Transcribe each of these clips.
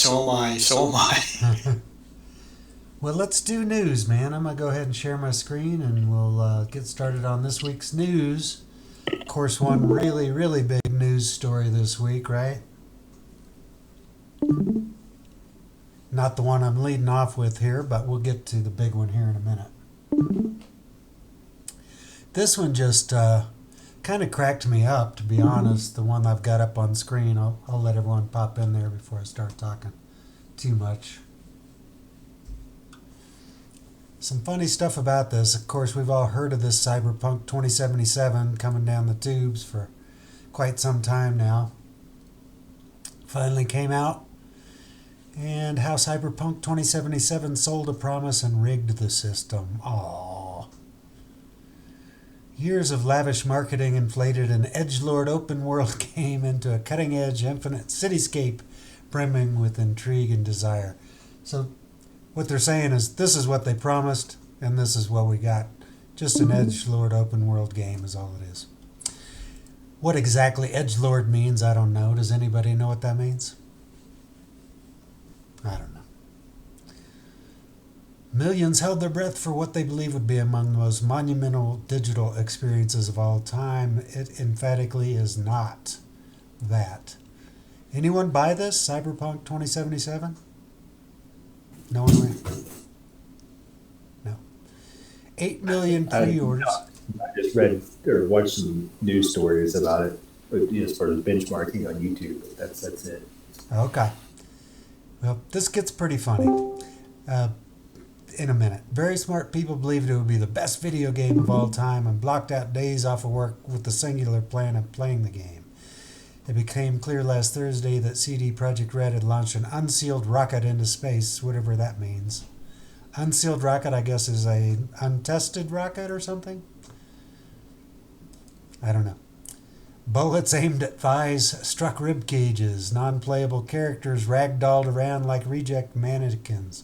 So am I. So am I. Well, let's do news, man. I'm going to go ahead and share my screen and we'll get started on this week's news. Of course, one really, really big news story this week, right? Not the one I'm leading off with here, but we'll get to the big one here in a minute. This one just kind of cracked me up, to be honest. The one I've got up on screen. I'll let everyone pop in there before I start talking too much. Some funny stuff about this. Of course, we've all heard of this Cyberpunk 2077 coming down the tubes for quite some time now. Finally came out. And how Cyberpunk 2077 sold a promise and rigged the system. Aww. Years of lavish marketing inflated an edgelord open world game into a cutting-edge infinite cityscape brimming with intrigue and desire. So what they're saying is this is what they promised and this is what we got. Just an edgelord open world game is all it is. What exactly edgelord means, I don't know. Does anybody know what that means? I don't know. Millions held their breath for what they believe would be among the most monumental digital experiences of all time. It emphatically is not that. Anyone buy this, Cyberpunk 2077? No one will? No. 8 million pre-orders. I just read or watched some news stories about it, as far as benchmarking on YouTube. That's it. Okay. Well, this gets pretty funny. In a minute. Very smart people believed it would be the best video game of all time and blocked out days off of work with the singular plan of playing the game. It became clear last Thursday that CD Projekt Red had launched an unsealed rocket into space, whatever that means. Unsealed rocket, I guess, is a untested rocket or something? I don't know. Bullets aimed at thighs struck rib cages. Non-playable characters ragdolled around like reject mannequins.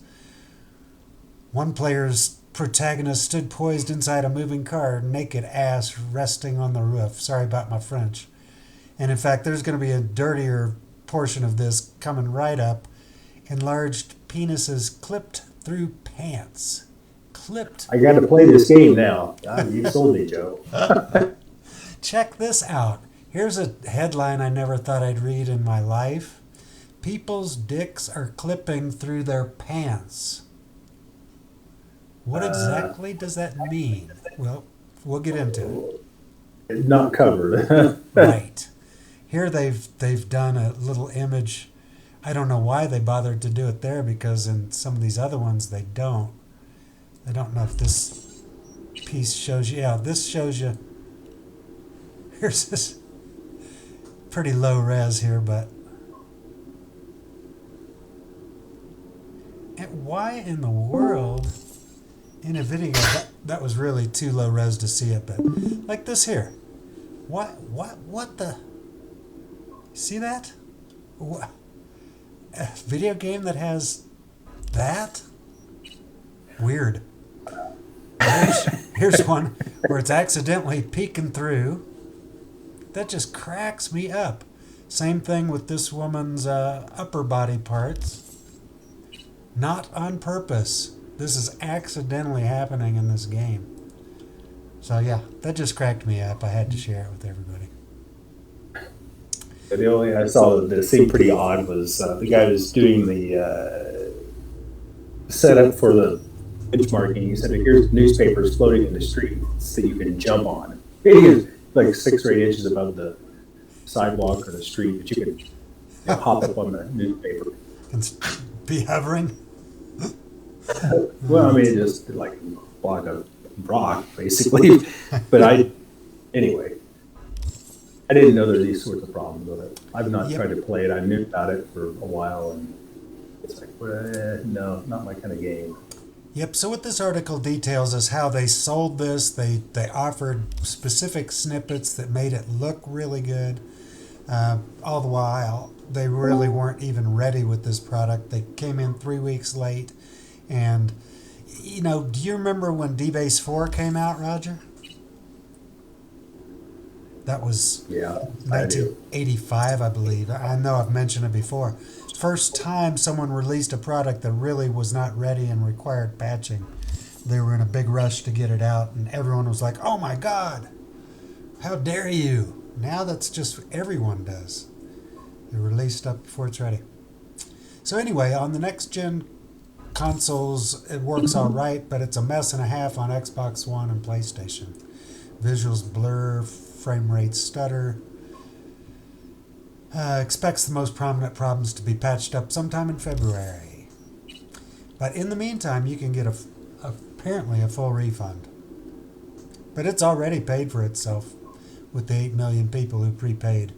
One player's protagonist stood poised inside a moving car, naked ass resting on the roof. Sorry about my French. And in fact, there's going to be a dirtier portion of this coming right up. Enlarged penises clipped through pants. Clipped. I got to play this game now. God, you sold me, Joe. Check this out. Here's a headline I never thought I'd read in my life. People's dicks are clipping through their pants. What exactly does that mean? Well, we'll get into it. Not covered. Right. Here they've done a little image. I don't know why they bothered to do it there because in some of these other ones they don't. I don't know if this piece shows you. Yeah, this shows you. Here's this pretty low res here, but and why in the world in a video that was really too low res to see it, but like this here. What the? See that? What? A video game that has that? Weird. Here's one where it's accidentally peeking through. That just cracks me up. Same thing with this woman's upper body parts. Not on purpose. This is accidentally happening in this game. So yeah, that just cracked me up. I had to share it with everybody. The only I saw that seemed pretty odd was the guy who was doing the setup for the benchmarking. He said, "Here's newspapers floating in the street that you can jump on." It is like 6 or 8 inches above the sidewalk or the street, but you could hop up on the newspaper And be hovering. Well, I mean, just like block a rock, basically. But anyway, I didn't know there were these sorts of problems with it. I've not tried to play it. I knew about it for a while, and it's like, well, no, not my kind of game. Yep, so what this article details is how they sold this. They offered specific snippets that made it look really good. All the while, they really weren't even ready with this product. They came in 3 weeks late. And, you know, do you remember when D-Base 4 came out, Roger? That was 1985, I believe. I know I've mentioned it before. first time someone released a product that really was not ready and required patching. They were in a big rush to get it out, and everyone was like, "Oh my God, how dare you!" Now that's just everyone does. They release stuff before it's ready. So anyway, on the next gen consoles, it works all right, but it's a mess and a half on Xbox One and PlayStation. Visuals blur, frame rates stutter. Expects the most prominent problems to be patched up sometime in February. But in the meantime, you can get apparently a full refund. But it's already paid for itself with the 8 million people who prepaid.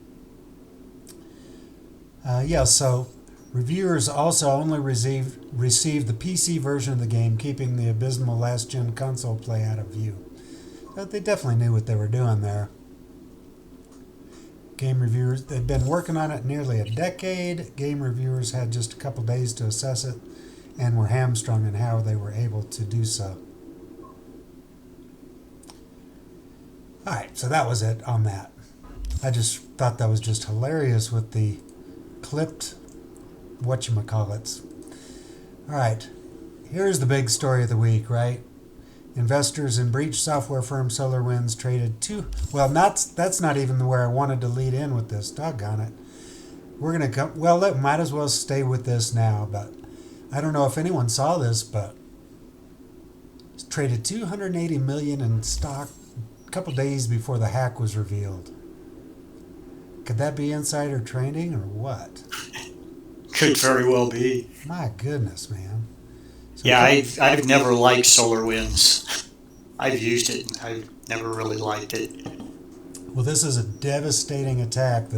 So reviewers also only received the PC version of the game, keeping the abysmal last-gen console play out of view. But they definitely knew what they were doing there. Game reviewers, they've been working on it nearly a decade. Game reviewers had just a couple days to assess it and were hamstrung in how they were able to do so. Alright, so that was it on that. I just thought that was just hilarious with the clipped whatchamacallits. Alright, here's the big story of the week, right? Investors in breach software firm Solarwinds traded that's not even where I wanted to lead in with this. Doggone it. We're going to come, might as well stay with this now, but I don't know if anyone saw this, but it's traded $280 million in stock a couple days before the hack was revealed. Could that be insider trading or what? Could very well be. My goodness, man. So Yeah, I've never liked SolarWinds. I've used it, and I've never really liked it. Well, this is a devastating attack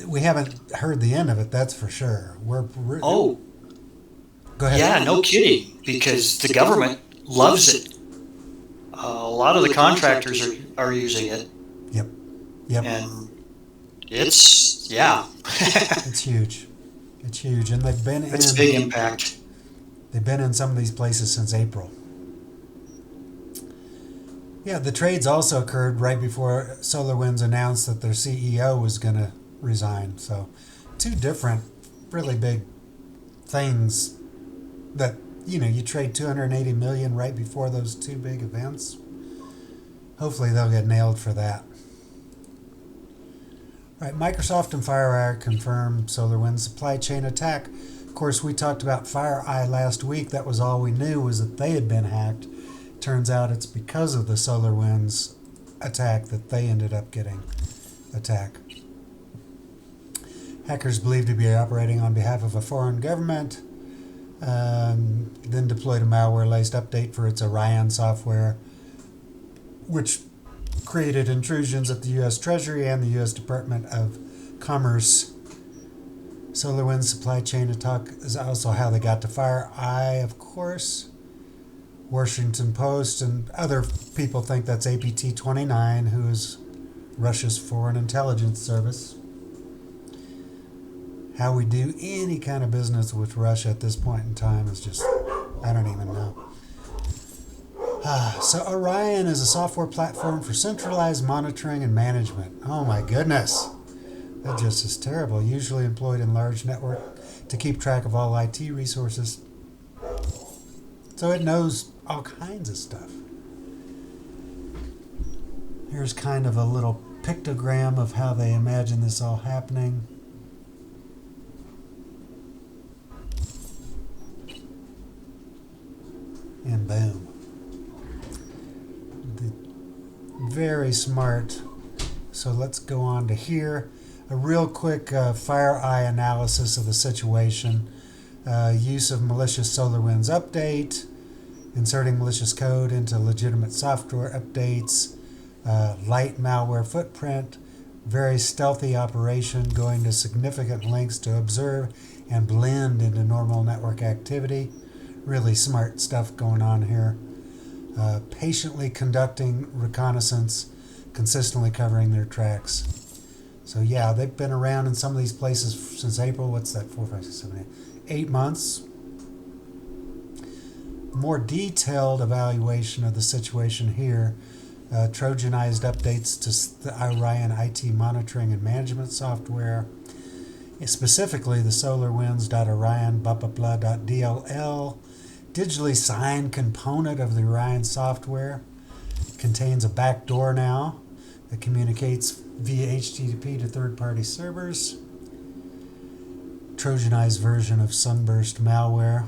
we haven't heard the end of it, that's for sure. Oh, go ahead. yeah, no kidding, because the government loves it. A lot of the contractors are using it. Yep. And it's, yeah. It's huge. It's huge, and It's a big impact. They've been in some of these places since April. Yeah, the trades also occurred right before SolarWinds announced that their CEO was going to resign. So, two different, really big things that, you trade $280 million right before those two big events. Hopefully they'll get nailed for that. Right, Microsoft and FireEye confirmed SolarWinds supply chain attack. Of course, we talked about FireEye last week. That was all we knew, was that they had been hacked. Turns out it's because of the SolarWinds attack that they ended up getting attacked. Hackers believed to be operating on behalf of a foreign government, then deployed a malware-laced update for its Orion software, which created intrusions at the U.S. Treasury and the U.S. Department of Commerce. SolarWinds supply chain attack is also how they got to FireEye, of course. Washington Post and other people think that's APT-29, who is Russia's foreign intelligence service. How we do any kind of business with Russia at this point in time is just, I don't even know. So Orion is a software platform for centralized monitoring and management. Oh my goodness. That just is terrible. Usually employed in large network to keep track of all IT resources. So it knows all kinds of stuff. Here's kind of a little pictogram of how they imagine this all happening. And boom. Very smart. So let's go on to here. A real quick FireEye analysis of the situation. Use of malicious SolarWinds update. Inserting malicious code into legitimate software updates. Light malware footprint. Very stealthy operation, going to significant lengths to observe and blend into normal network activity. Really smart stuff going on here. Patiently conducting reconnaissance, consistently covering their tracks. So yeah, they've been around in some of these places since April. What's that? 4, 5, 6, 7, 8 months. More detailed evaluation of the situation here. Trojanized updates to the Orion IT monitoring and management software. specifically the Solarwinds.Orion DLL digitally signed component of the Orion software. Contains a backdoor now that communicates via HTTP to third-party servers. Trojanized version of Sunburst malware.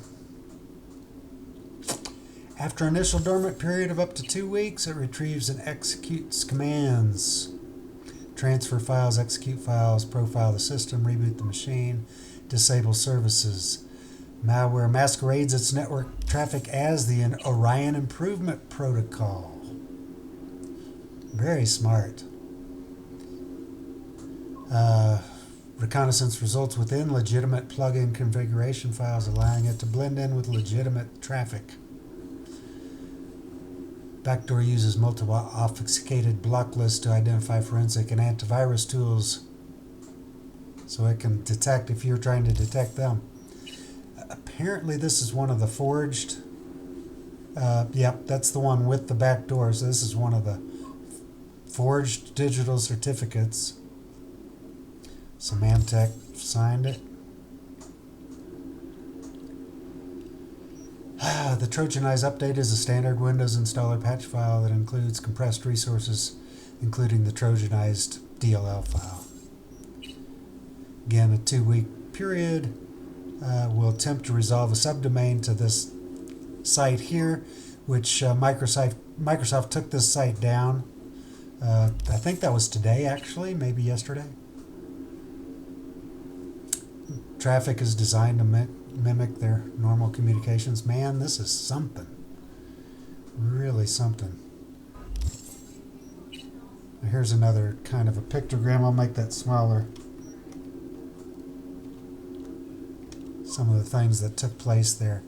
After initial dormant period of up to 2 weeks, it retrieves and executes commands. Transfer files, execute files, profile the system, reboot the machine, disable services. Malware masquerades its network traffic as the Orion Improvement Protocol. Very smart. Reconnaissance results within legitimate plugin configuration files, allowing it to blend in with legitimate traffic. Backdoor uses multiple obfuscated block lists to identify forensic and antivirus tools so it can detect if you're trying to detect them. Apparently this is one of the forged. Yep, that's the one with the backdoor. So this is one of the forged digital certificates. Symantec signed it. The Trojanized update is a standard Windows installer patch file that includes compressed resources, including the Trojanized DLL file. Again, a 2-week period. We'll attempt to resolve a subdomain to this site here, which Microsoft took this site down. I think that was today, actually, maybe yesterday. Traffic is designed to mimic their normal communications. Man, this is something. Really something. Here's another kind of a pictogram. I'll make that smaller. Some of the things that took place there.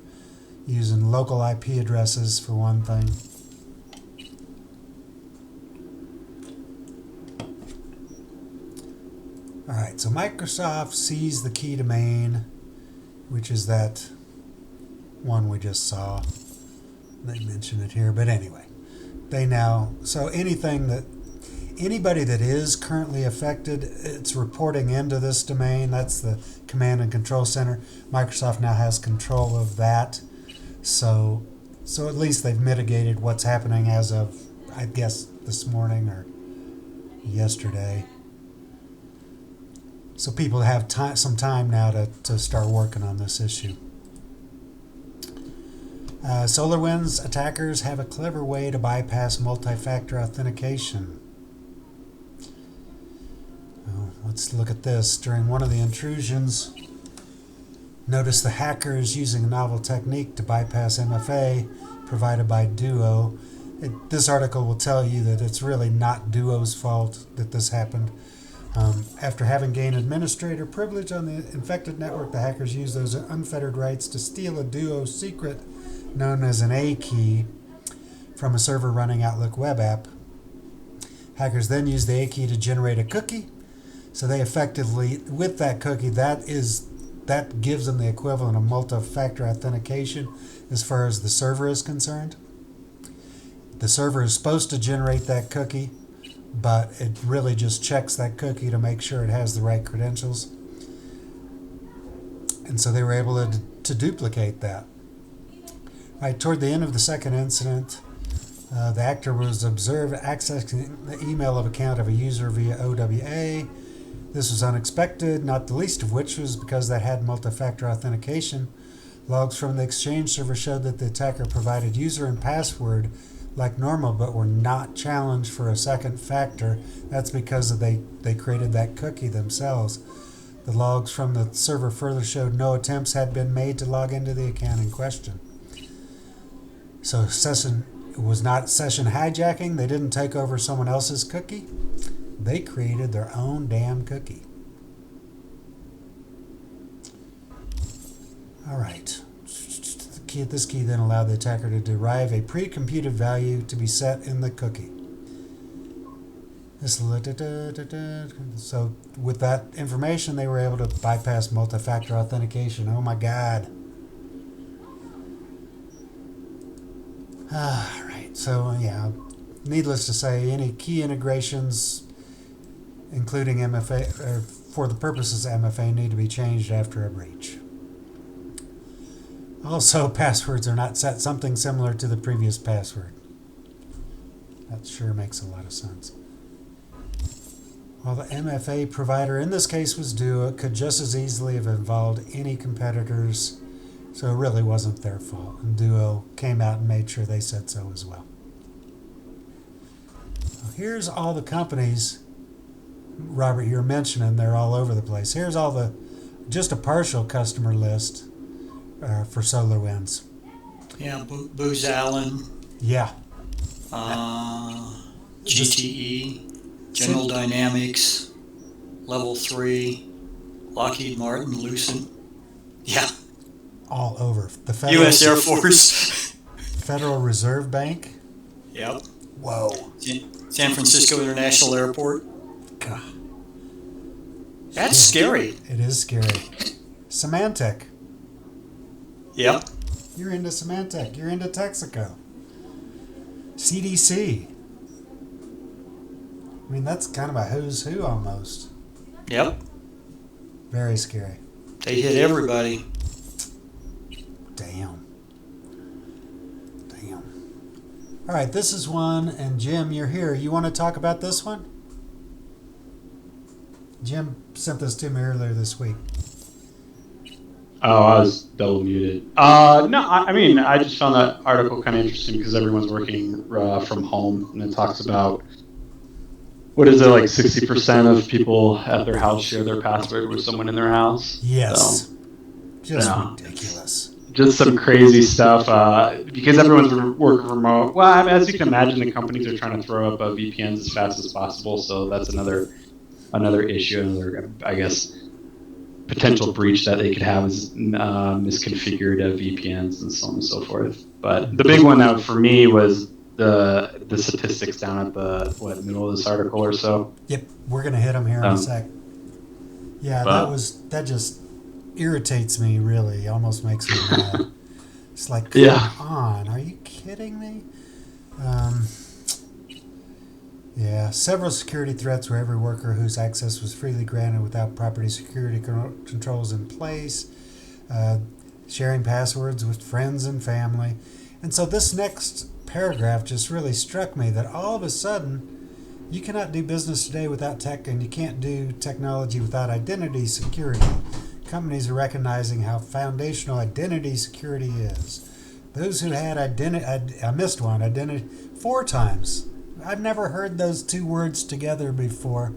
Using local IP addresses for one thing. Alright, so Microsoft sees the key domain, which is that one we just saw. They mention it here, but anyway. So anybody that is currently affected, it's reporting into this domain. That's the command and control center. Microsoft now has control of that. So at least they've mitigated what's happening as of, I guess, this morning or yesterday. So people have some time now to start working on this issue. SolarWinds attackers have a clever way to bypass multi-factor authentication. Well, let's look at this. During one of the intrusions, notice the hacker is using a novel technique to bypass MFA provided by Duo. This article will tell you that it's really not Duo's fault that this happened. After having gained administrator privilege on the infected network, the hackers used those unfettered rights to steal a Duo secret known as an A key from a server running Outlook web app. Hackers then used the A key to generate a cookie. So they effectively, with that cookie, that gives them the equivalent of multi-factor authentication as far as the server is concerned. The server is supposed to generate that cookie, but it really just checks that cookie to make sure it has the right credentials. And so they were able to duplicate that. Right toward the end of the second incident, the actor was observed accessing the email account of a user via OWA. This was unexpected, not the least of which was because that had multi-factor authentication. Logs from the Exchange server showed that the attacker provided user and password like normal, but were not challenged for a second factor. That's because they created that cookie themselves. The logs from the server further showed no attempts had been made to log into the account in question. So it was not session hijacking. They didn't take over someone else's cookie. They created their own damn cookie. All right. This key then allowed the attacker to derive a pre-computed value to be set in the cookie. So with that information, they were able to bypass multi-factor authentication. Oh my God. All right. So yeah, needless to say, any key integrations, including MFA, for the purposes of MFA need to be changed after a breach. Also, passwords are not set something similar to the previous password. That sure makes a lot of sense. While the MFA provider in this case was Duo, it could just as easily have involved any competitors, so it really wasn't their fault. And Duo came out and made sure they said so as well. Now, here's all the companies, Robert, you're mentioning, they're all over the place. Here's all the, just a partial customer list for SolarWinds. Yeah, Booz Allen, Yeah. GTE, General Dynamics, Level 3, Lockheed Martin, Lucent. Yeah. All over. The Federal, U.S. Air Force. Federal Reserve Bank. Yep. Whoa. San Francisco International Airport. God. That's scary. It is scary. Symantec. Yep. You're into Symantec. You're into Texaco. CDC. I mean, that's kind of a who's who almost. Yep. Very scary. They hit everybody. Damn. All right, this is one, and Jim, you're here. You want to talk about this one? Jim sent this to me earlier this week. Oh, I was double muted. No, I mean, I just found that article kind of interesting because everyone's working from home, and it talks about, what is it, like 60% of people at their house share their password with someone in their house? Yes. So, Just yeah. ridiculous. Just some crazy stuff because everyone's working remote. Well, I mean, as you can imagine, the companies are trying to throw up VPNs as fast as possible. So that's another issue, another, I guess, potential breach that they could have is misconfigured VPNs and so on and so forth. But the big one that for me was the statistics down at the middle of this article or so. Yep, we're gonna hit them here in a sec. Yeah, that just irritates me, really. Almost makes me mad. It's like, come on, are you kidding me? Yeah, several security threats where every worker whose access was freely granted without property security controls in place, sharing passwords with friends and family. And so this next paragraph just really struck me that all of a sudden you cannot do business today without tech, and you can't do technology without identity security. Companies are recognizing how foundational identity security is. Those who had I missed one, identity 4 times. I've never heard those two words together before.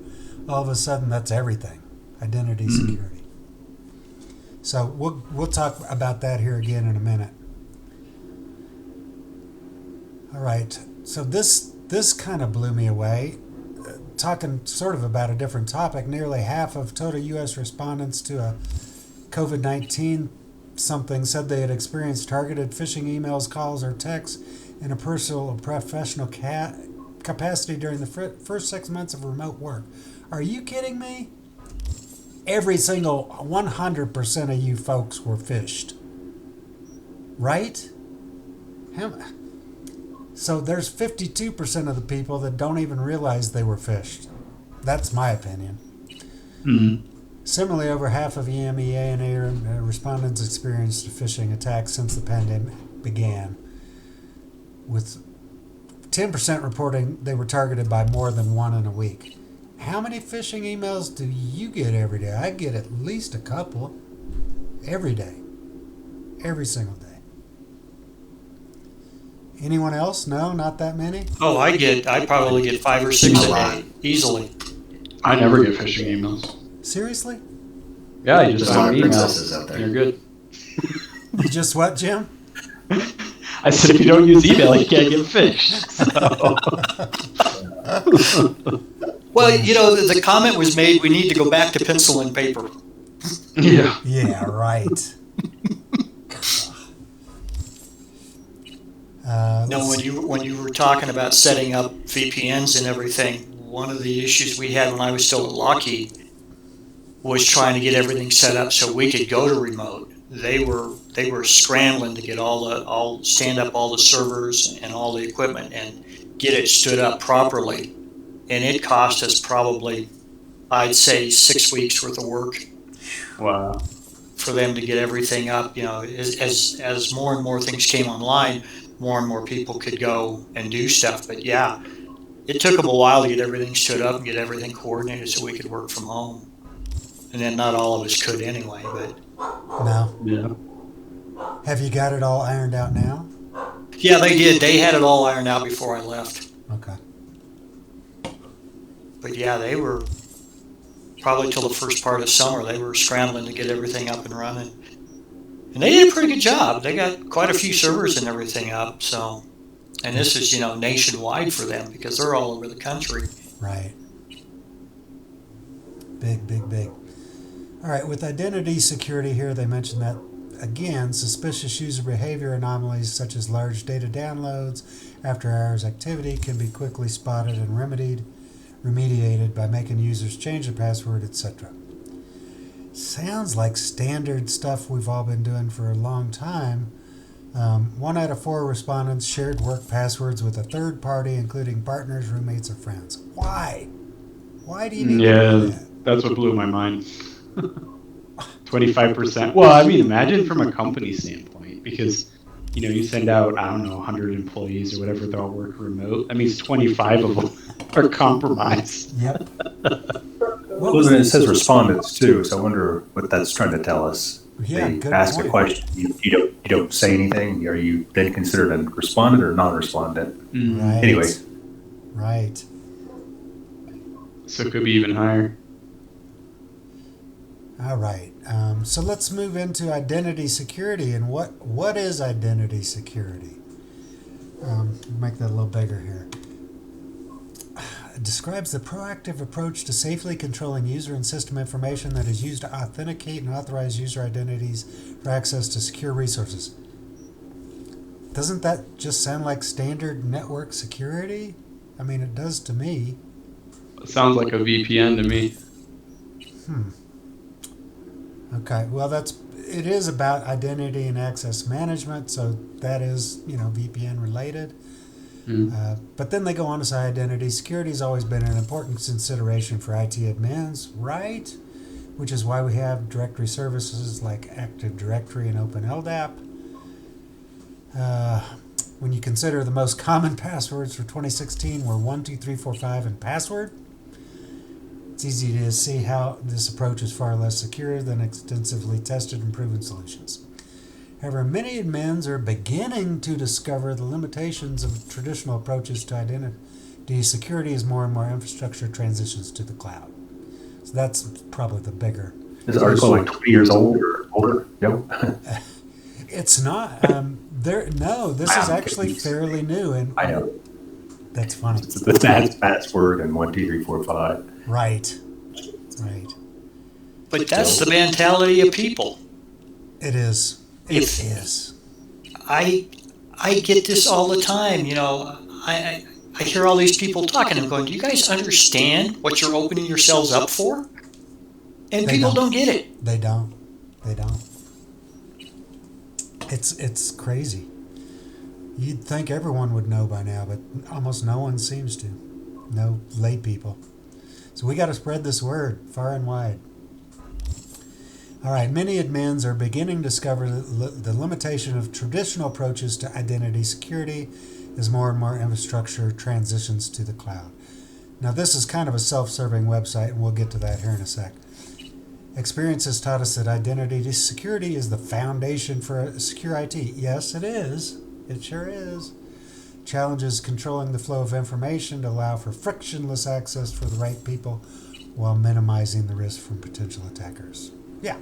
All of a sudden, that's everything. Identity security. So we'll talk about that here again in a minute. All right. So this kind of blew me away. Talking sort of about a different topic, nearly half of total U.S. respondents to a COVID-19 something said they had experienced targeted phishing emails, calls, or texts in a personal or professional capacity during the first 6 months of remote work. Are you kidding me? Every single 100% of you folks were phished. Right? So there's 52% of the people that don't even realize they were phished. That's my opinion. Mm-hmm. Similarly, over half of EMEA and respondents experienced a phishing attack since the pandemic began, with 10% reporting they were targeted by more than one in a week. How many phishing emails do you get every day? I get at least a couple every day, every single day. Anyone else? No, not that many? Oh, I probably get 5 or 6 a day, easily. I never get phishing emails. Seriously? Yeah, you just send an email. Out there. You're good. You just what, Jim? I said if you don't use email, you can't get phished. So. Well, the comment was made, we need to go back to pencil and paper. Yeah. Yeah, right. No, when you were talking about setting up VPNs and everything, one of the issues we had when I was still at Lockheed was trying to get everything set up so we could go to remote. They were scrambling to get stand up all the servers and all the equipment and get it stood up properly, and it cost us probably I'd say 6 weeks worth of work Wow. for them to get everything up. As more and more things came online, more and more people could go and do stuff. But yeah, it took them a while to get everything stood up and get everything coordinated so we could work from home. And then not all of us could anyway, but No. Yeah. Have you got it all ironed out now? yeah, they did. They had it all ironed out before I left. Okay. But yeah, they were probably till the first part of summer. They were scrambling to get everything up and running, and they did a pretty good job. They got quite a few servers and everything up. So, and this is nationwide for them because they're all over the country. Right. Big, big, big. All right, with identity security here, they mentioned that, again, suspicious user behavior anomalies such as large data downloads, after-hours activity can be quickly spotted and remediated by making users change their password, etc. Sounds like standard stuff we've all been doing for a long time. 1 out of 4 respondents shared work passwords with a third party, including partners, roommates, or friends. Why? Why do you need to do that? That's what blew my mind. 25%. Well, I mean, imagine from a company standpoint, because you send out, I don't know, 100 employees or whatever, they all work remote. That means 25 of them are compromised. Yep. Well, and it says respondents too, so I wonder what that's trying to tell us. Yeah, They good ask point. a question, you don't say anything. Are you then considered a respondent or non-respondent? Right. Anyway. Right. So it could be even higher. All right. So let's move into identity security. And what is identity security? Make that a little bigger here. It describes the proactive approach to safely controlling user and system information that is used to authenticate and authorize user identities for access to secure resources. Doesn't that just sound like standard network security? I mean, it does to me. It sounds like a VPN to me. Okay, well, it is about identity and access management, so that is, VPN related. But then they go on to say identity security has always been an important consideration for IT admins, right? Which is why we have directory services like Active Directory and Open LDAP. When you consider the most common passwords for 2016 were 12345 and password, it's easy to see how this approach is far less secure than extensively tested and proven solutions. However, many admins are beginning to discover the limitations of traditional approaches to identity security as more and more infrastructure transitions to the cloud. So that's probably the bigger. Is the article like 20 years old or older? No. It's not. This is actually fairly new, and I know. that's funny. It's the password and 12345. Right. But that's the mentality of people. It is. It is. I get this all the time. I hear all these people talking. I'm going, do you guys understand what you're opening yourselves up for? And people don't get it. They don't. It's crazy. You'd think everyone would know by now, but almost no one seems to. No lay people. So we got to spread this word far and wide. All right, many admins are beginning to discover the limitation of traditional approaches to identity security as more and more infrastructure transitions to the cloud. Now, this is kind of a self-serving website, and we'll get to that here in a sec. Experience has taught us that identity security is the foundation for a secure IT. Yes, it is. It sure is. Challenges controlling the flow of information to allow for frictionless access for the right people while minimizing the risk from potential attackers. Yeah.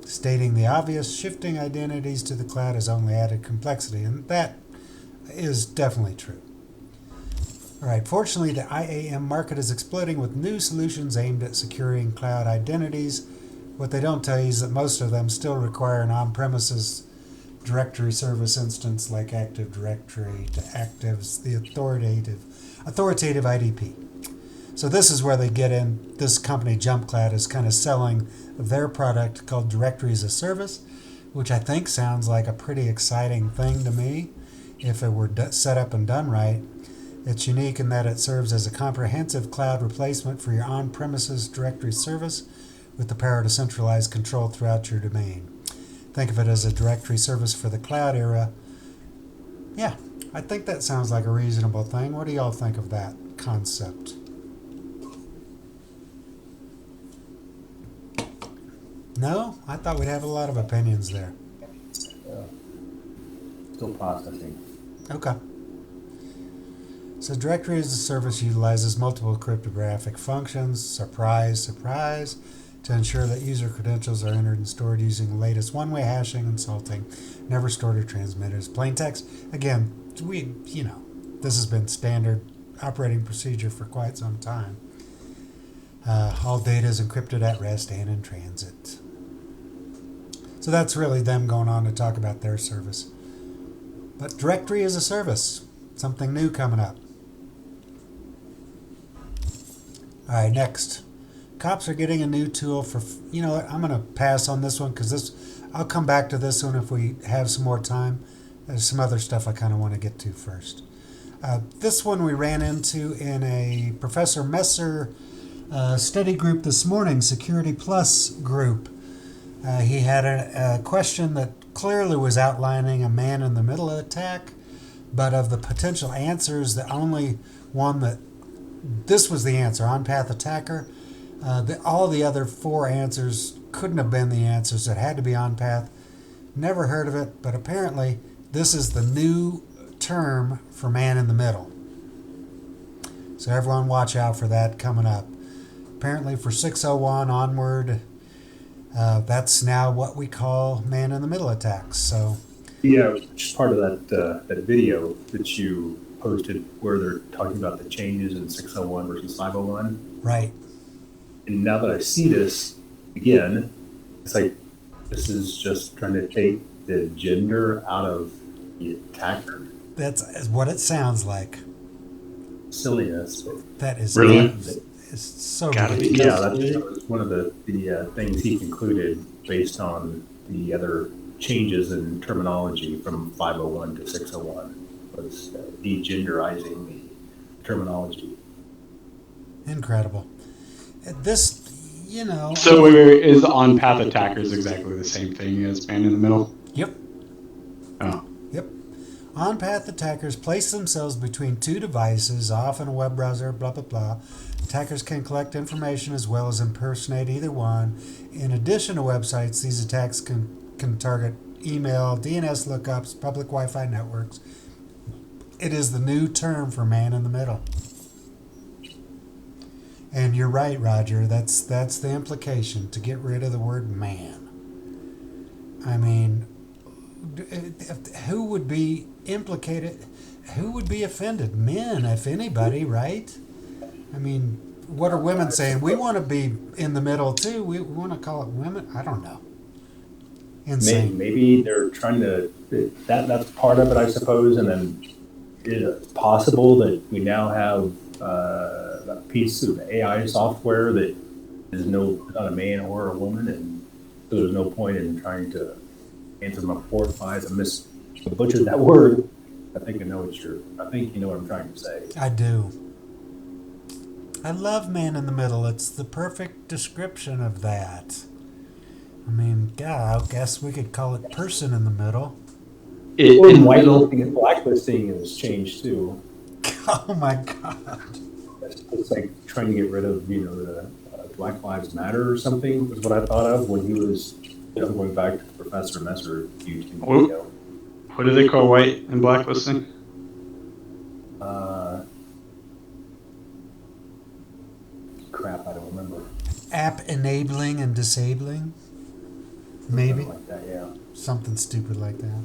Stating the obvious, shifting identities to the cloud has only added complexity, and that is definitely true. All right, fortunately, the IAM market is exploding with new solutions aimed at securing cloud identities. What they don't tell you is that most of them still require an on-premises directory service instance like Active Directory to act as the authoritative IDP. So this is where they get in. This company, JumpCloud, is kind of selling their product called Directory as a Service, which I think sounds like a pretty exciting thing to me if it were set up and done right. It's unique in that it serves as a comprehensive cloud replacement for your on-premises directory service with the power to centralize control throughout your domain. Think of it as a directory service for the cloud era. Yeah, I think that sounds like a reasonable thing. What do y'all think of that concept? No? I thought we'd have a lot of opinions there. Still processing. Okay. So directory as a service utilizes multiple cryptographic functions, surprise, to ensure that user credentials are entered and stored using the latest one-way hashing and salting, never stored or transmitted as plain text. Again, this has been standard operating procedure for quite some time. All data is encrypted at rest and in transit. So that's really them going on to talk about their service. But directory as a service, something new coming up. All right, next. Cops are getting a new tool for, you know what, I'm going to pass on this one because I'll come back to this one if we have some more time. There's some other stuff I kind of want to get to first. This one we ran into in a Professor Messer study group this morning, Security Plus group. He had a question that clearly was outlining a man-in-the-middle attack, but of the potential answers, the only one that this was the answer, on-path attacker. All the other 4 answers couldn't have been the answers. It had to be on-path. Never heard of it, but apparently this is the new term for man-in-the-middle. So everyone watch out for that coming up. Apparently for 601 onward, that's now what we call man-in-the-middle attacks. So Yeah, which is part of that video that you posted where they're talking about the changes in 601 versus 501. right. And now that I see this again, it's like this is just trying to take the gender out of the attacker. That's what it sounds like. Silliness. But That is Really? It's so Gotta be. ridiculous. yeah, that was one of the things he concluded based on the other changes in terminology from 501 to 601 was degenderizing the terminology. Incredible. This, So wait, is on-path attackers exactly the same thing as man in the middle? Yep. Oh. Yep. On-path attackers place themselves between 2 devices, often a web browser, blah, blah, blah. Attackers can collect information as well as impersonate either one. In addition to websites, these attacks can target email, DNS lookups, public Wi-Fi networks. It is the new term for man in the middle. And you're right, Roger. That's the implication, to get rid of the word man. I mean, who would be implicated? Who would be offended? Men, if anybody, right? I mean, what are women saying? We want to be in the middle too. We want to call it women. I don't know. Insane. Maybe they're trying to that's part of it, I suppose. And then is it possible that we now have a piece of AI software that is not a man or a woman, and so there's no point in trying to anthropomorphize I butchered that word. I think you know what I'm trying to say. I do. I love man in the middle. It's the perfect description of that. I mean, God, I guess we could call it person in the middle. Whitelisting and blacklisting has changed too. Oh my God. It's like trying to get rid of, the Black Lives Matter or something was what I thought of when he was going back to Professor Messer YouTube video. What do they call white and blacklisting? Crap, I don't remember. App enabling and disabling? Maybe. Something like that, yeah. Something stupid like that.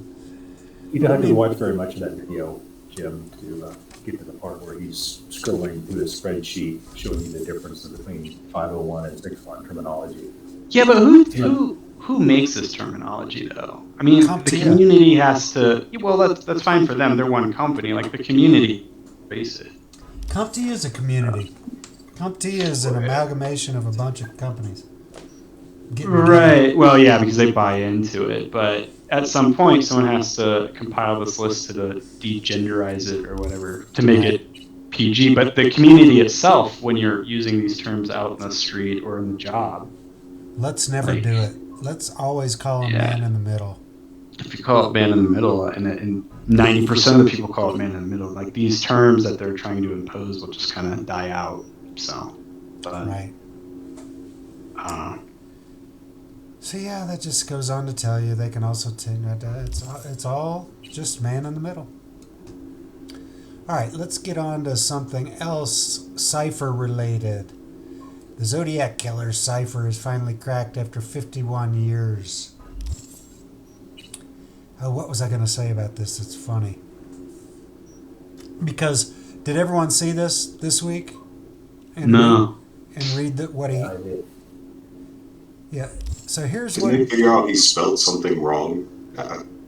You don't have to watch very much of that video, Jim, to get to the part where he's scrolling through the spreadsheet showing you the difference between 501 and 601 terminology. Yeah, but who makes this terminology though? I mean, the community has to. Well, that's fine for them. They're one company. Like the community, base it. CompTIA is a community. CompTIA is an amalgamation of a bunch of companies. Right. Well, yeah, because they buy into it. But at some point, someone has to compile this list to degenderize it or whatever to make it PG, but the community itself, when you're using these terms out in the street or in the job, Let's never like, do it. Let's always call him man in the middle. if you call it man in the middle, and 90% of the people call it man in the middle, like these terms that they're trying to impose will just kind of die out. So, but, Right. So yeah, that just goes on to tell you they can also it's all just man in the middle. All right, let's get on to something else cipher related. The Zodiac Killer's cipher is finally cracked after 51 years. Oh, what was I going to say about this? It's funny. Because did everyone see this week? And no. Read what he... I did. Yeah. So here's Didn't they figure out he spelled something wrong?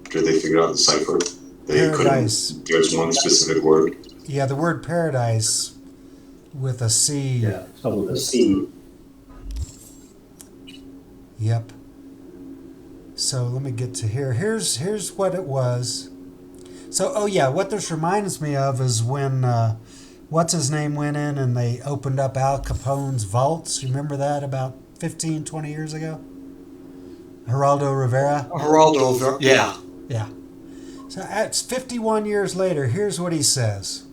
Did they figure out the cipher? They Paradise. There's one specific word. Yeah, the word paradise with a C. Yeah, spelled with a C. Yep. So let me get to here. Here's what it was. So, oh yeah, what this reminds me of is when what's his name went in and they opened up Al Capone's vaults. You remember that about 15, 20 years ago? Geraldo Rivera? Yeah. Yeah. So it's 51 years later. Here's what he says.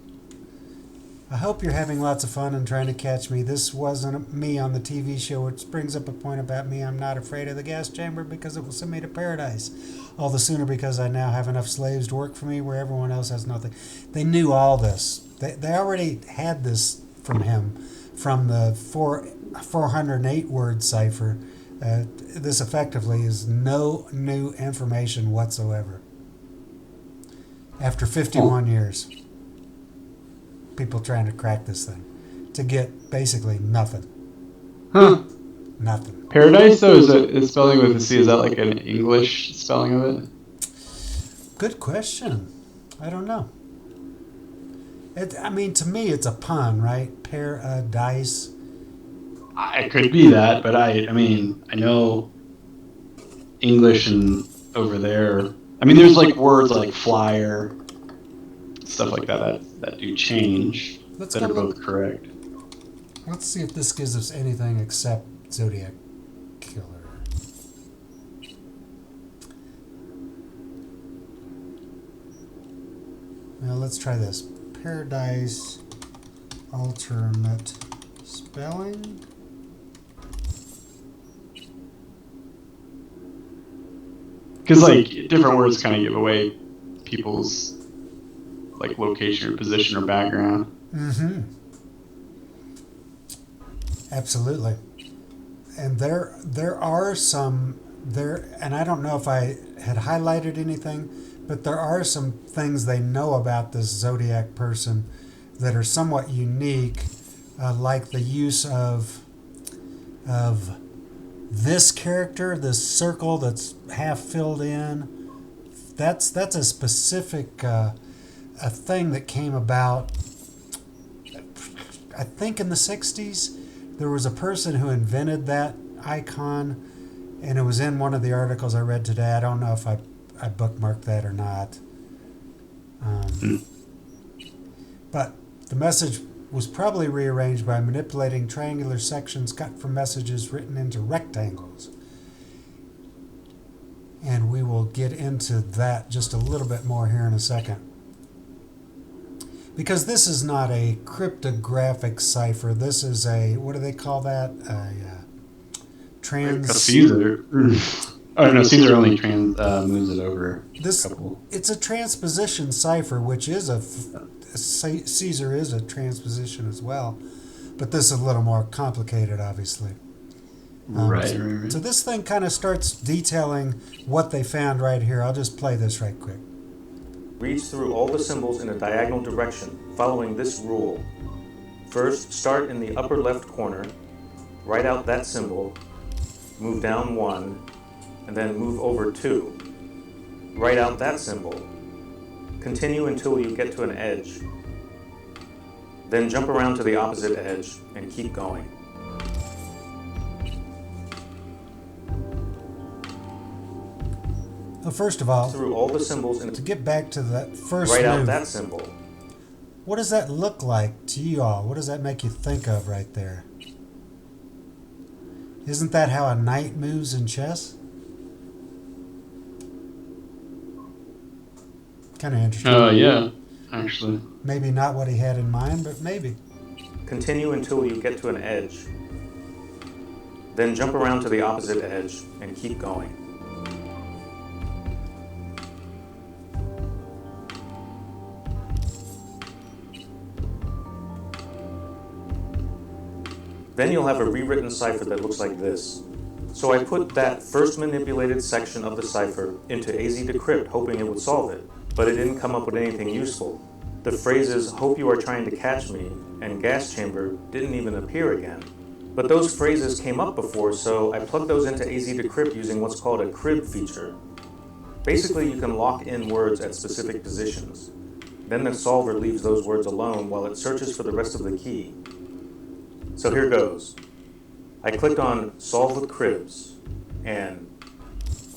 I hope you're having lots of fun and trying to catch me. This wasn't me on the TV show, which brings up a point about me. I'm not afraid of the gas chamber because it will send me to paradise. All the sooner because I now have enough slaves to work for me where everyone else has nothing. They knew all this. They already had this from him, from the 408 word cipher. This effectively is no new information whatsoever. After 51 years. People trying to crack this thing to get basically nothing. Huh. Nothing. Paradise, though, is spelling with a C. Is that like an English spelling of it? Good question. I don't know. To me, it's a pun, right? Paradise. It could be that, but I know English and over there. There's like words like flyer, stuff like that do change. That are both correct. Let's see if this gives us anything except Zodiac Killer. Now let's try this. Paradise alternate spelling. Because like different words kind of give away people's like location or position or background. Mm-hmm. Absolutely. And there are some there, and I don't know if I had highlighted anything, but there are some things they know about this Zodiac person that are somewhat unique, like the use of this character, this circle that's half filled in. That's a specific a thing that came about, I think in the 60s. There was a person who invented that icon, and it was in one of the articles I read today. I don't know if I bookmarked that or not. But the message was probably rearranged by manipulating triangular sections cut from messages written into rectangles. And we will get into that just a little bit more here in a second. Because this is not a cryptographic cipher. This is a, what do they call that? A Caesar. Oh no, Caesar only moves it over a couple. It's a transposition cipher, which is Caesar is a transposition as well. But this is a little more complicated, obviously. Right. So this thing kind of starts detailing what they found right here. I'll just play this right quick. Reads through all the symbols in a diagonal direction, following this rule. First, start in the upper left corner, write out that symbol, move down 1, and then move over 2. Write out that symbol. Continue until you get to an edge. Then jump around to the opposite edge and keep going. Well, first of all, Through all the symbols in to get back to that first write move, out that symbol. What does that look like to you all? What does that make you think of right there? Isn't that how a knight moves in chess? Kind of interesting. Yeah, actually. Maybe not what he had in mind, but maybe. Continue until you get to an edge. Then jump around to the opposite edge and keep going. Then you'll have a rewritten cipher that looks like this. So I put that first manipulated section of the cipher into AZ Decrypt, hoping it would solve it, but it didn't come up with anything useful. The phrases, "hope you are trying to catch me," and "gas chamber" didn't even appear again. But those phrases came up before, so I plugged those into AZ Decrypt using what's called a crib feature. Basically, you can lock in words at specific positions. Then the solver leaves those words alone while it searches for the rest of the key. So here goes. I clicked on Solve with Cribs, and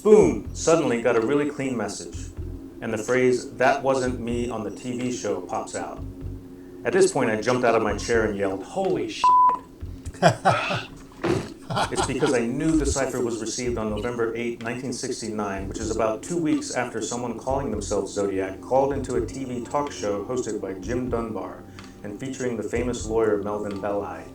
boom, suddenly got a really clean message. And the phrase, "that wasn't me on the TV show," pops out. At this point, I jumped out of my chair and yelled, "Holy shit!" It's because I knew the cipher was received on November 8, 1969, which is about 2 weeks after someone calling themselves Zodiac called into a TV talk show hosted by Jim Dunbar and featuring the famous lawyer Melvin Belli.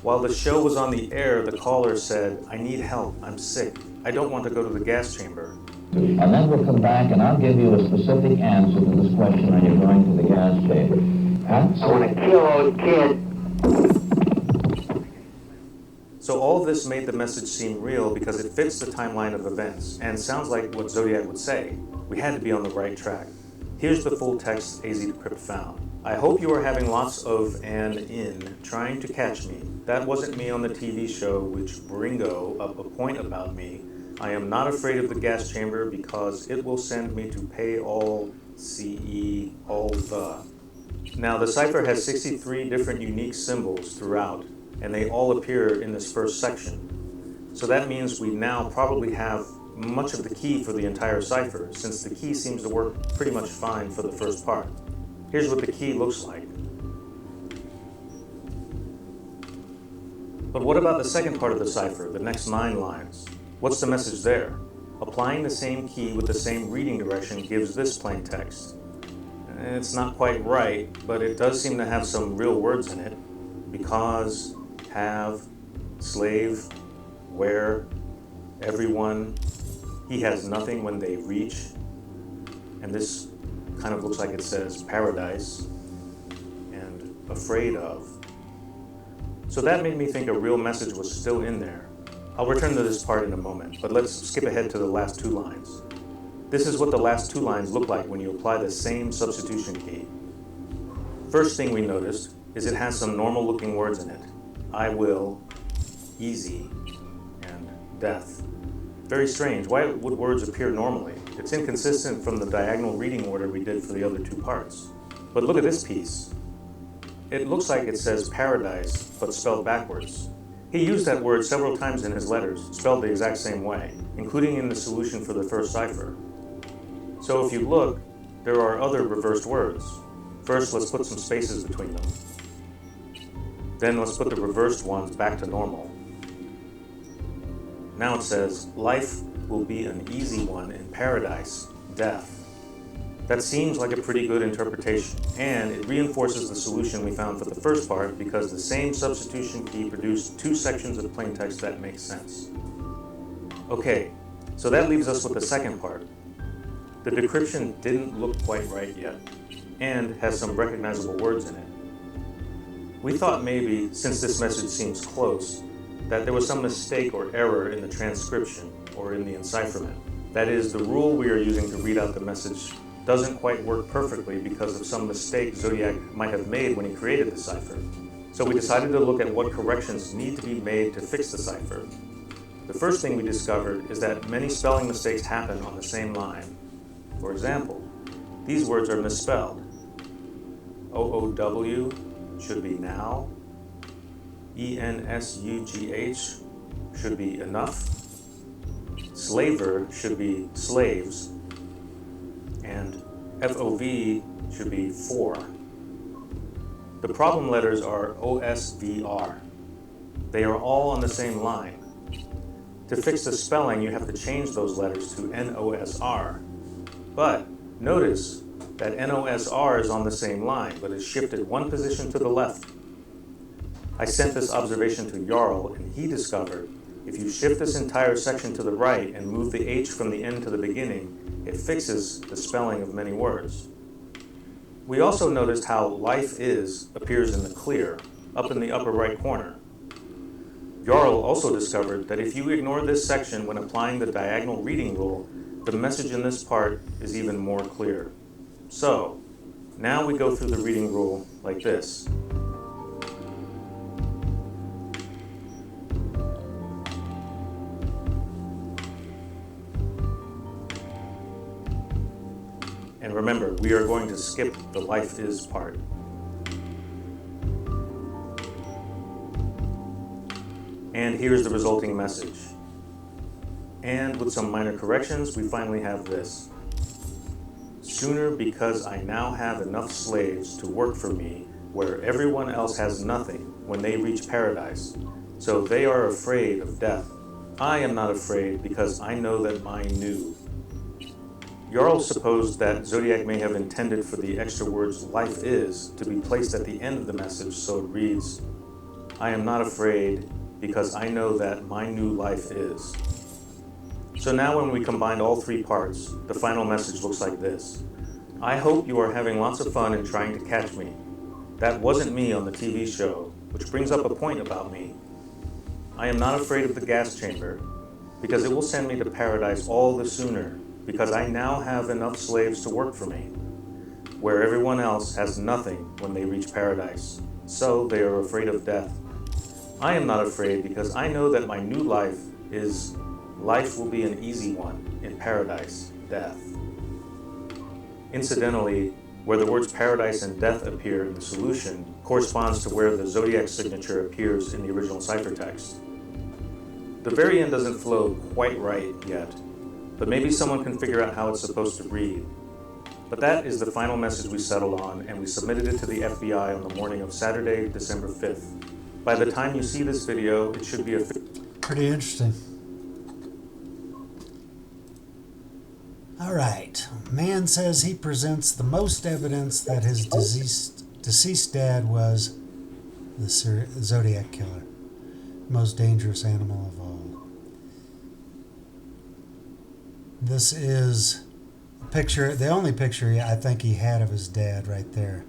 While the show was on the air, the caller said, "I need help, I'm sick, I don't want to go to the gas chamber." And then we'll come back and I'll give you a specific answer to this question when you're going to the gas chamber. I want to kill those kids. So all of this made the message seem real because it fits the timeline of events and sounds like what Zodiac would say. We had to be on the right track. Here's the full text AZ Decrypt found. "I hope you are having lots of an in trying to catch me. That wasn't me on the TV show which bringo up a point about me. I am not afraid of the gas chamber because it will send me to pay all CE all the." Now the cipher has 63 different unique symbols throughout, and they all appear in this first section. So that means we now probably have much of the key for the entire cipher, since the key seems to work pretty much fine for the first part. Here's what the key looks like. But what about the second part of the cipher, the next 9 lines? What's the message there? Applying the same key with the same reading direction gives this plain text. It's not quite right, but it does seem to have some real words in it. Because, have, slave, where, everyone, he has nothing when they reach. And this kind of looks like it says paradise and afraid of. So that made me think a real message was still in there. I'll return to this part in a moment, but let's skip ahead to the last 2 lines. This is what the last 2 lines look like when you apply the same substitution key. First thing we noticed is it has some normal looking words in it. I will, easy, and death. Very strange. Why would words appear normally? It's inconsistent from the diagonal reading order we did for the other 2 parts. But look at this piece. It looks like it says paradise, but spelled backwards. He used that word several times in his letters, spelled the exact same way, including in the solution for the first cipher. So if you look, there are other reversed words. First, let's put some spaces between them. Then let's put the reversed ones back to normal. Now it says, life will be an easy one in paradise, death. That seems like a pretty good interpretation, and it reinforces the solution we found for the first part because the same substitution key produced 2 sections of plain text that make sense. Okay, so that leaves us with the second part. The decryption didn't look quite right yet, and has some recognizable words in it. We thought maybe, since this message seems close, that there was some mistake or error in the transcription or in the encipherment. That is, the rule we are using to read out the message doesn't quite work perfectly because of some mistake Zodiac might have made when he created the cipher. So we decided to look at what corrections need to be made to fix the cipher. The first thing we discovered is that many spelling mistakes happen on the same line. For example, these words are misspelled. OOW should be now. ENSUGH should be enough. Slaver should be slaves. And FOV should be 4. The problem letters are OSVR. They are all on the same line. To fix the spelling, you have to change those letters to NOSR. But notice that NOSR is on the same line, but is shifted one position to the left. I sent this observation to Jarl, and he discovered if you shift this entire section to the right and move the H from the end to the beginning, it fixes the spelling of many words. We also noticed how life is appears in the clear, up in the upper right corner. Jarl also discovered that if you ignore this section when applying the diagonal reading rule, the message in this part is even more clear. So, now we go through the reading rule like this. And remember, we are going to skip the life is part. And here's the resulting message. And with some minor corrections, we finally have this. Sooner, because I now have enough slaves to work for me where everyone else has nothing when they reach paradise. So they are afraid of death. I am not afraid because I know that mine knew. Jarl supposed that Zodiac may have intended for the extra words life is to be placed at the end of the message, so it reads, I am not afraid because I know that my new life is. So now when we combined all 3 parts, the final message looks like this. I hope you are having lots of fun in trying to catch me. That wasn't me on the TV show, which brings up a point about me. I am not afraid of the gas chamber because it will send me to paradise all the sooner because I now have enough slaves to work for me, where everyone else has nothing when they reach paradise. So they are afraid of death. I am not afraid because I know that my new life will be an easy one in paradise, death. Incidentally, where the words paradise and death appear in the solution corresponds to where the Zodiac signature appears in the original ciphertext. The very end doesn't flow quite right yet, but maybe someone can figure out how it's supposed to read. But that is the final message we settled on, and we submitted it to the FBI on the morning of Saturday, December 5th. By the time you see this video, it should be a... Pretty interesting. All right. Man says he presents the most evidence that his deceased dad was the Zodiac killer, most dangerous animal of all. This is a picture, the only picture I think he had of his dad right there.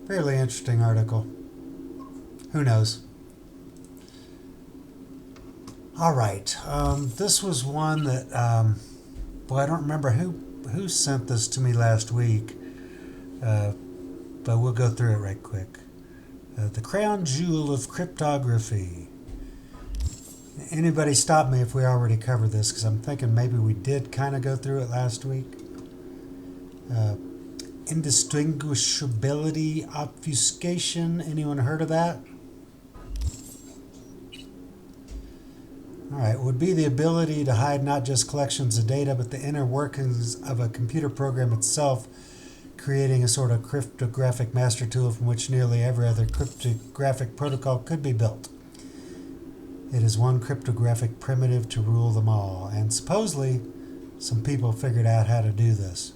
Fairly interesting article. Who knows? All right. This was one that, I don't remember who sent this to me last week, but we'll go through it right quick. The crown jewel of cryptography. Anybody stop me if we already covered this, because I'm thinking maybe we did kind of go through it last week. Indistinguishability obfuscation. Anyone heard of that? All right, would be the ability to hide not just collections of data, but the inner workings of a computer program itself, creating a sort of cryptographic master tool from which nearly every other cryptographic protocol could be built. It is one cryptographic primitive to rule them all, and supposedly some people figured out how to do this.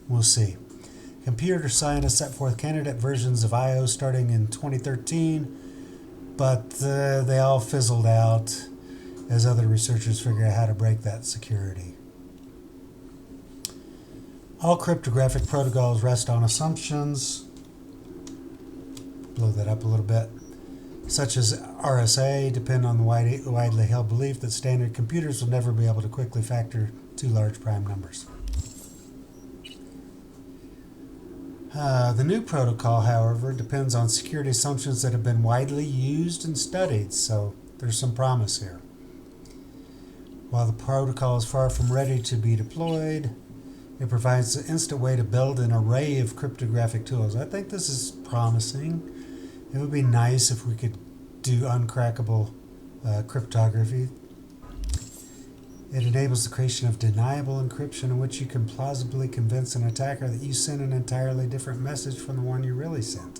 We'll see. Computer scientists set forth candidate versions of I/O starting in 2013, but they all fizzled out as other researchers figured out how to break that security. All cryptographic protocols rest on assumptions. Blow that up a little bit. Such as RSA, depend on the widely held belief that standard computers will never be able to quickly factor 2 large prime numbers. The new protocol, however, depends on security assumptions that have been widely used and studied, so there's some promise here. While the protocol is far from ready to be deployed, it provides an instant way to build an array of cryptographic tools. I think this is promising. It would be nice if we could do uncrackable cryptography. It enables the creation of deniable encryption in which you can plausibly convince an attacker that you sent an entirely different message from the one you really sent.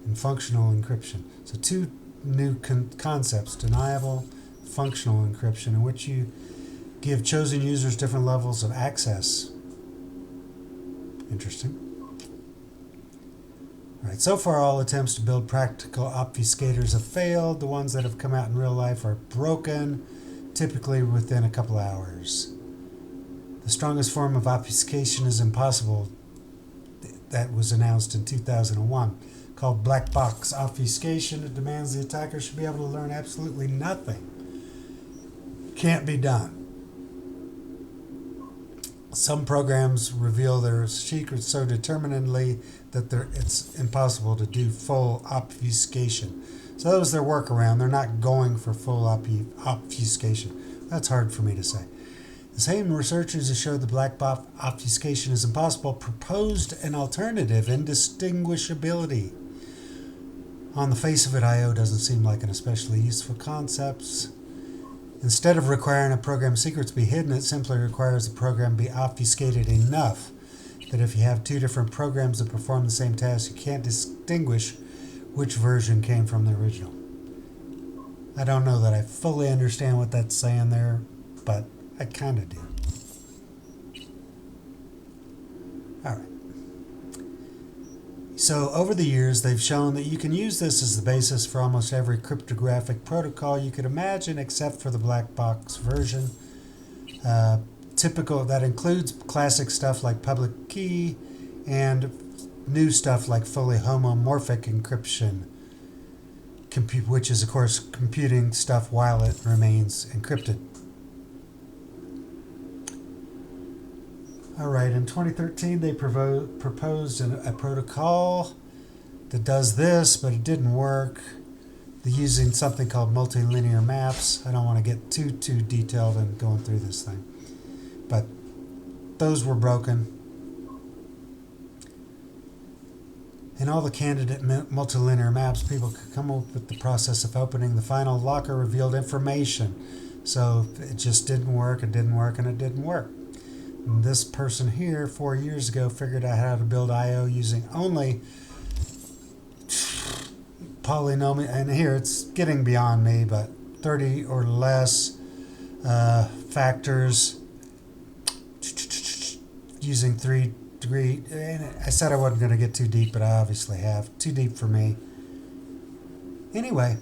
And functional encryption. So two new concepts, deniable, functional encryption, in which you give chosen users different levels of access. Interesting. All right, so far all attempts to build practical obfuscators have failed. The ones that have come out in real life are broken, typically within a couple hours. The strongest form of obfuscation is impossible. That was announced in 2001. Called black box obfuscation. It demands the attacker should be able to learn absolutely nothing. Can't be done. Some programs reveal their secrets so determinedly that it's impossible to do full obfuscation. So that was their workaround. They're not going for full obfuscation. That's hard for me to say. The same researchers who showed the black box obfuscation is impossible proposed an alternative, indistinguishability. On the face of it, I.O. doesn't seem like an especially useful concept. Instead of requiring a program's secrets be hidden, it simply requires the program be obfuscated enough that if you have two different programs that perform the same task, you can't distinguish which version came from the original. I don't know that I fully understand what that's saying there, but I kind of do. All right. So over the years, they've shown that you can use this as the basis for almost every cryptographic protocol you could imagine, except for the black box version. Typical, that includes classic stuff like public key and new stuff like fully homomorphic encryption, which is, of course, computing stuff while it remains encrypted. All right, in 2013, they proposed a protocol that does this, but it didn't work. They're using something called multilinear maps. I don't want to get too detailed in going through this thing, but those were broken. In all the candidate multilinear maps, people could come up with the process of opening the final locker revealed information. So it just didn't work, it didn't work, and it didn't work. And this person here 4 years ago figured out how to build I.O. using only polynomial, and here it's getting beyond me, but 30 or less factors using 3 degree. And I said I wasn't going to get too deep, but I obviously have. Too deep for me. Anyway,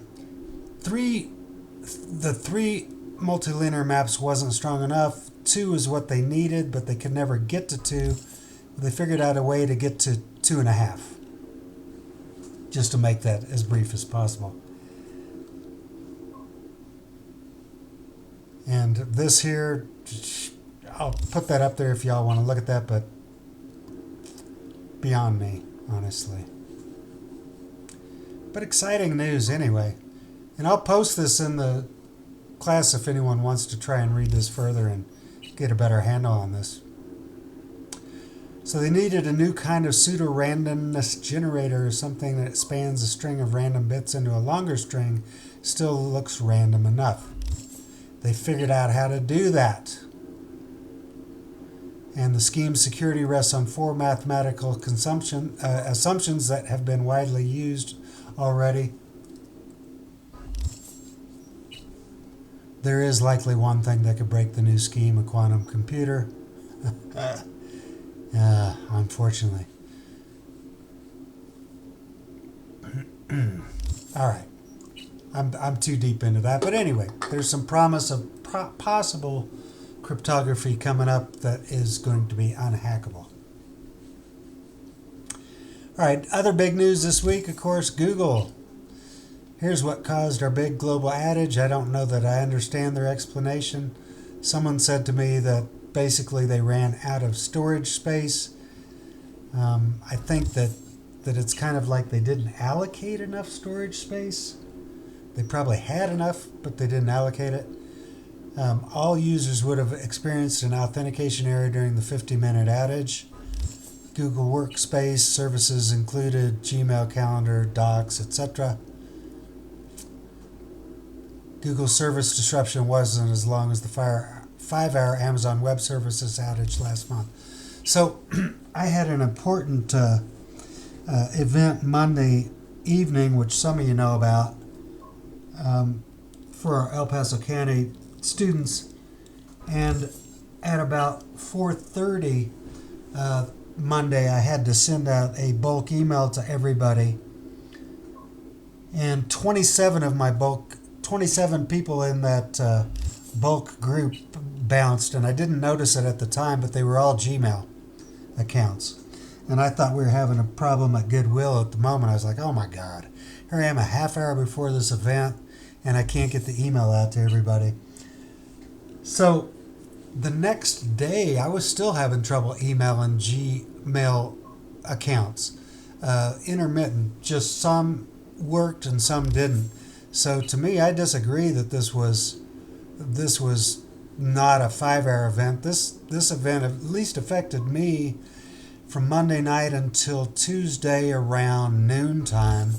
the 3 multilinear maps wasn't strong enough. 2 is what they needed, but they could never get to 2. They figured out a way to get to 2.5. Just to make that as brief as possible. And this here, I'll put that up there if y'all want to look at that, but beyond me, honestly. But exciting news anyway. And I'll post this in the class if anyone wants to try and read this further and get a better handle on this. So they needed a new kind of pseudo-randomness generator, something that spans a string of random bits into a longer string, still looks random enough. They figured out how to do that. And the scheme's security rests on 4 mathematical assumptions that have been widely used already. There is likely one thing that could break the new scheme, a quantum computer. Unfortunately. All right. I'm too deep into that. But anyway, there's some promise of possible cryptography coming up that is going to be unhackable. All right, other big news this week, of course, Google. Here's what caused our big global outage. I don't know that I understand their explanation. Someone said to me that basically they ran out of storage space. I think that it's kind of like they didn't allocate enough storage space. They probably had enough, but they didn't allocate it. All users would have experienced an authentication error during the 50-minute outage. Google Workspace services included Gmail, Calendar, Docs, etc. Google service disruption wasn't as long as the fire 5-hour Amazon Web Services outage last month. So I had an important event Monday evening, which some of you know about, for our El Paso County students. And at about 4:30 Monday, I had to send out a bulk email to everybody. And 27 people in that bulk group bounced, and I didn't notice it at the time, but they were all Gmail accounts. And I thought we were having a problem at Goodwill at the moment. I was like, oh my God, here I am a half hour before this event, and I can't get the email out to everybody. So the next day, I was still having trouble emailing Gmail accounts. Intermittent, just some worked and some didn't. So to me, I disagree that this was not a 5-hour event. This event at least affected me from Monday night until Tuesday around noontime.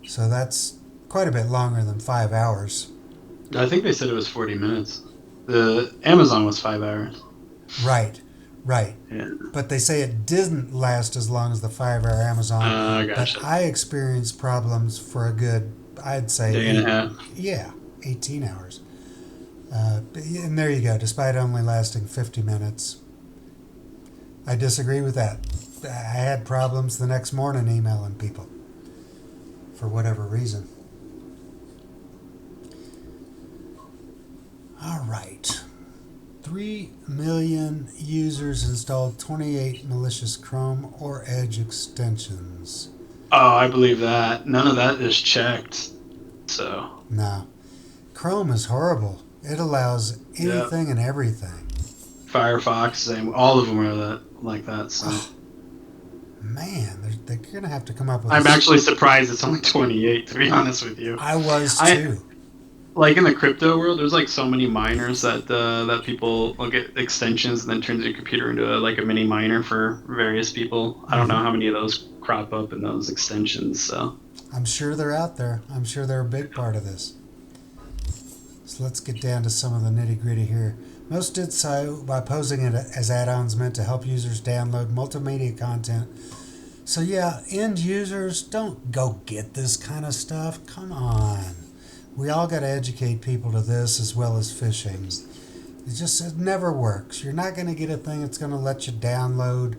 So that's quite a bit longer than 5 hours. I think they said it was 40 minutes. The Amazon was 5 hours. Right. Yeah. But they say it didn't last as long as the 5-hour Amazon. Gotcha. But I experienced problems for a good, I'd say, day and a half. Yeah, 18 hours. And there you go, despite only lasting 50 minutes. I disagree with that. I had problems the next morning emailing people for whatever reason. All right. 3 million users installed 28 malicious Chrome or Edge extensions. Oh, I believe that. None of that is checked. So. No. Chrome is horrible. It allows anything and everything. Firefox, same. All of them are like that. So. Man, they're going to have to come up with... I'm actually surprised it's only 28, to be honest with you. I was too. Like in the crypto world, there's like so many miners that people will get extensions and then turns your computer into a mini miner for various people. I don't know how many of those crop up in those extensions. So I'm sure they're out there. I'm sure they're a big part of this. So let's get down to some of the nitty gritty here. Most did so by posing it as add-ons meant to help users download multimedia content. So yeah, end users, don't go get this kind of stuff. Come on. We all got to educate people to this as well as phishing. It never works. You're not going to get a thing that's going to let you download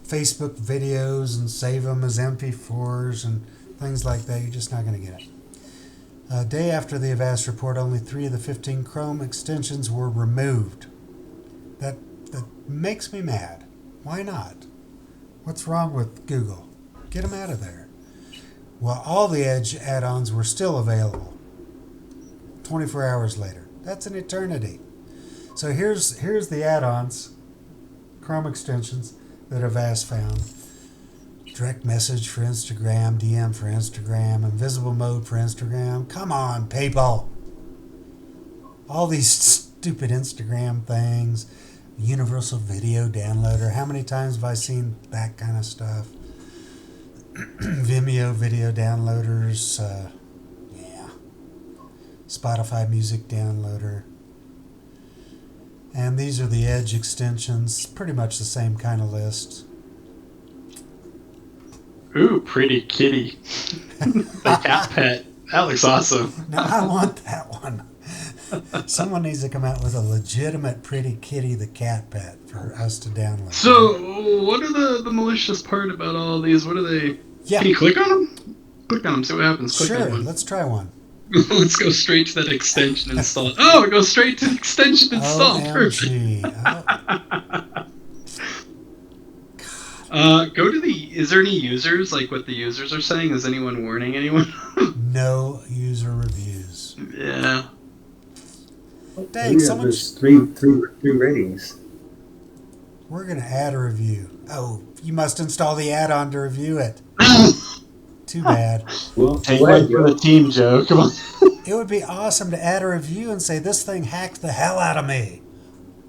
Facebook videos and save them as MP4s and things like that. You're just not going to get it. A day after the Avast report, only 3 of the 15 Chrome extensions were removed. That makes me mad. Why not? What's wrong with Google? Get them out of there. Well, all the Edge add-ons were still available 24 hours later. That's an eternity. So here's the add-ons, Chrome extensions that Avast found. Direct message for Instagram, DM for Instagram, invisible mode for Instagram. Come on, people. All these stupid Instagram things. Universal video downloader. How many times have I seen that kind of stuff? Vimeo video downloaders. Spotify music downloader. And these are the Edge extensions. Pretty much the same kind of list. Ooh, pretty kitty. The cat pet. That looks awesome. Now I want that one. Someone needs to come out with a legitimate pretty kitty, the cat pet, for us to download. So, what are the malicious part about all these? What are they? Yeah. Can you click on them? Click on them, see what happens. Click Sure, on one. let's try one. Let's go straight to that extension install. Oh, it goes straight to extension install. OMG. Go to is there any users, like what the users are saying? Is anyone warning anyone? No user reviews. Yeah. Dang, There's three ratings. We're going to add a review. Oh, you must install the add-on to review it. Too bad. Well, Take one for the team, Joe. Come on. It would be awesome to add a review and say, this thing hacked the hell out of me.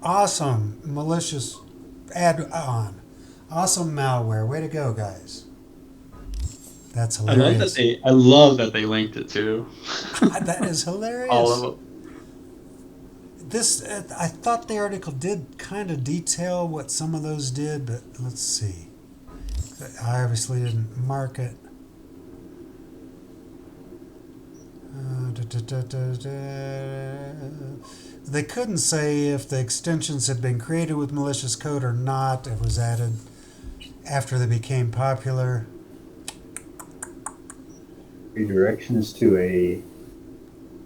Awesome, malicious add-on. Awesome malware. Way to go, guys. That's hilarious. I love that they linked it too. That is hilarious. All of them. This, I thought the article did kind of detail what some of those did, but let's see. I obviously didn't mark it. They couldn't say if the extensions had been created with malicious code or not. It was added after they became popular. Redirections to a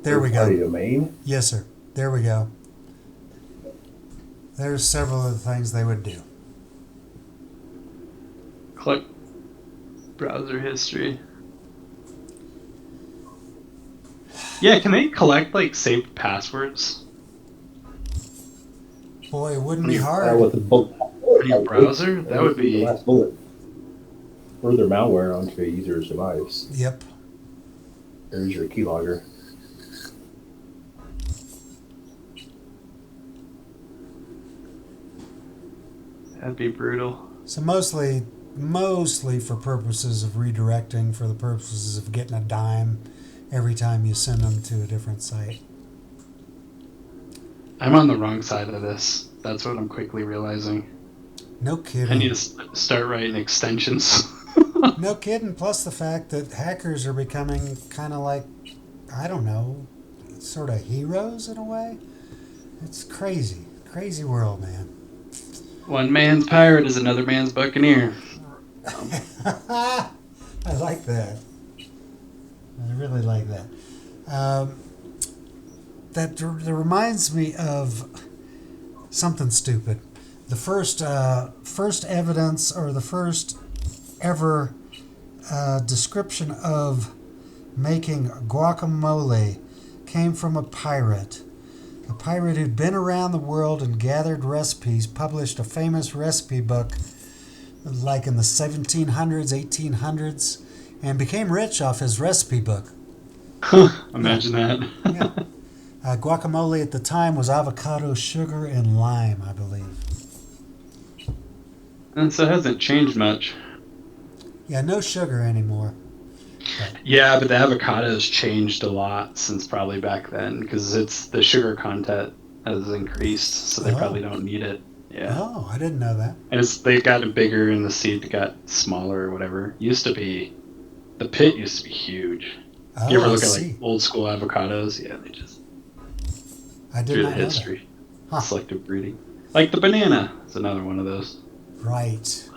There we third-party go. domain. Yes, sir. There we go. There's several of the things they would do. Collect browser history. Yeah, can they collect like saved passwords Boy, it wouldn't be With hard. the bullet. in your browser? That would The be. last bullet. Further malware onto a user's device. Yep. There's your keylogger. That'd be brutal. So mostly for purposes of redirecting, for the purposes of getting a dime every time you send them to a different site. I'm on the wrong side of this. That's what I'm quickly realizing. No I kidding. need to start writing extensions. No kidding. Plus the fact that hackers are becoming kind of like, I don't know, sort of heroes in a way. It's crazy. Crazy world, man. One man's pirate is another man's buccaneer. I like that. I really like that. That reminds me of something stupid. The first evidence, or the first ever description of making guacamole came from a pirate. A pirate who'd been around the world and gathered recipes, published a famous recipe book like in the 1700s, 1800s, and became rich off his recipe book. Imagine that. Yeah. Guacamole at the time was avocado, sugar, and lime, I believe. And so it hasn't changed much. Yeah, no sugar anymore. Yeah, but the avocado has changed a lot since probably back then because it's the sugar content has increased, so they probably don't need it. Yeah. Oh, I didn't know that. And they've gotten bigger and the seed got smaller or whatever. The pit used to be huge. Oh, You ever I look at see. like old school avocados? Yeah, they just I did through the not know history. Huh. Selective breeding. Like the banana. It's another one of those. that. Right.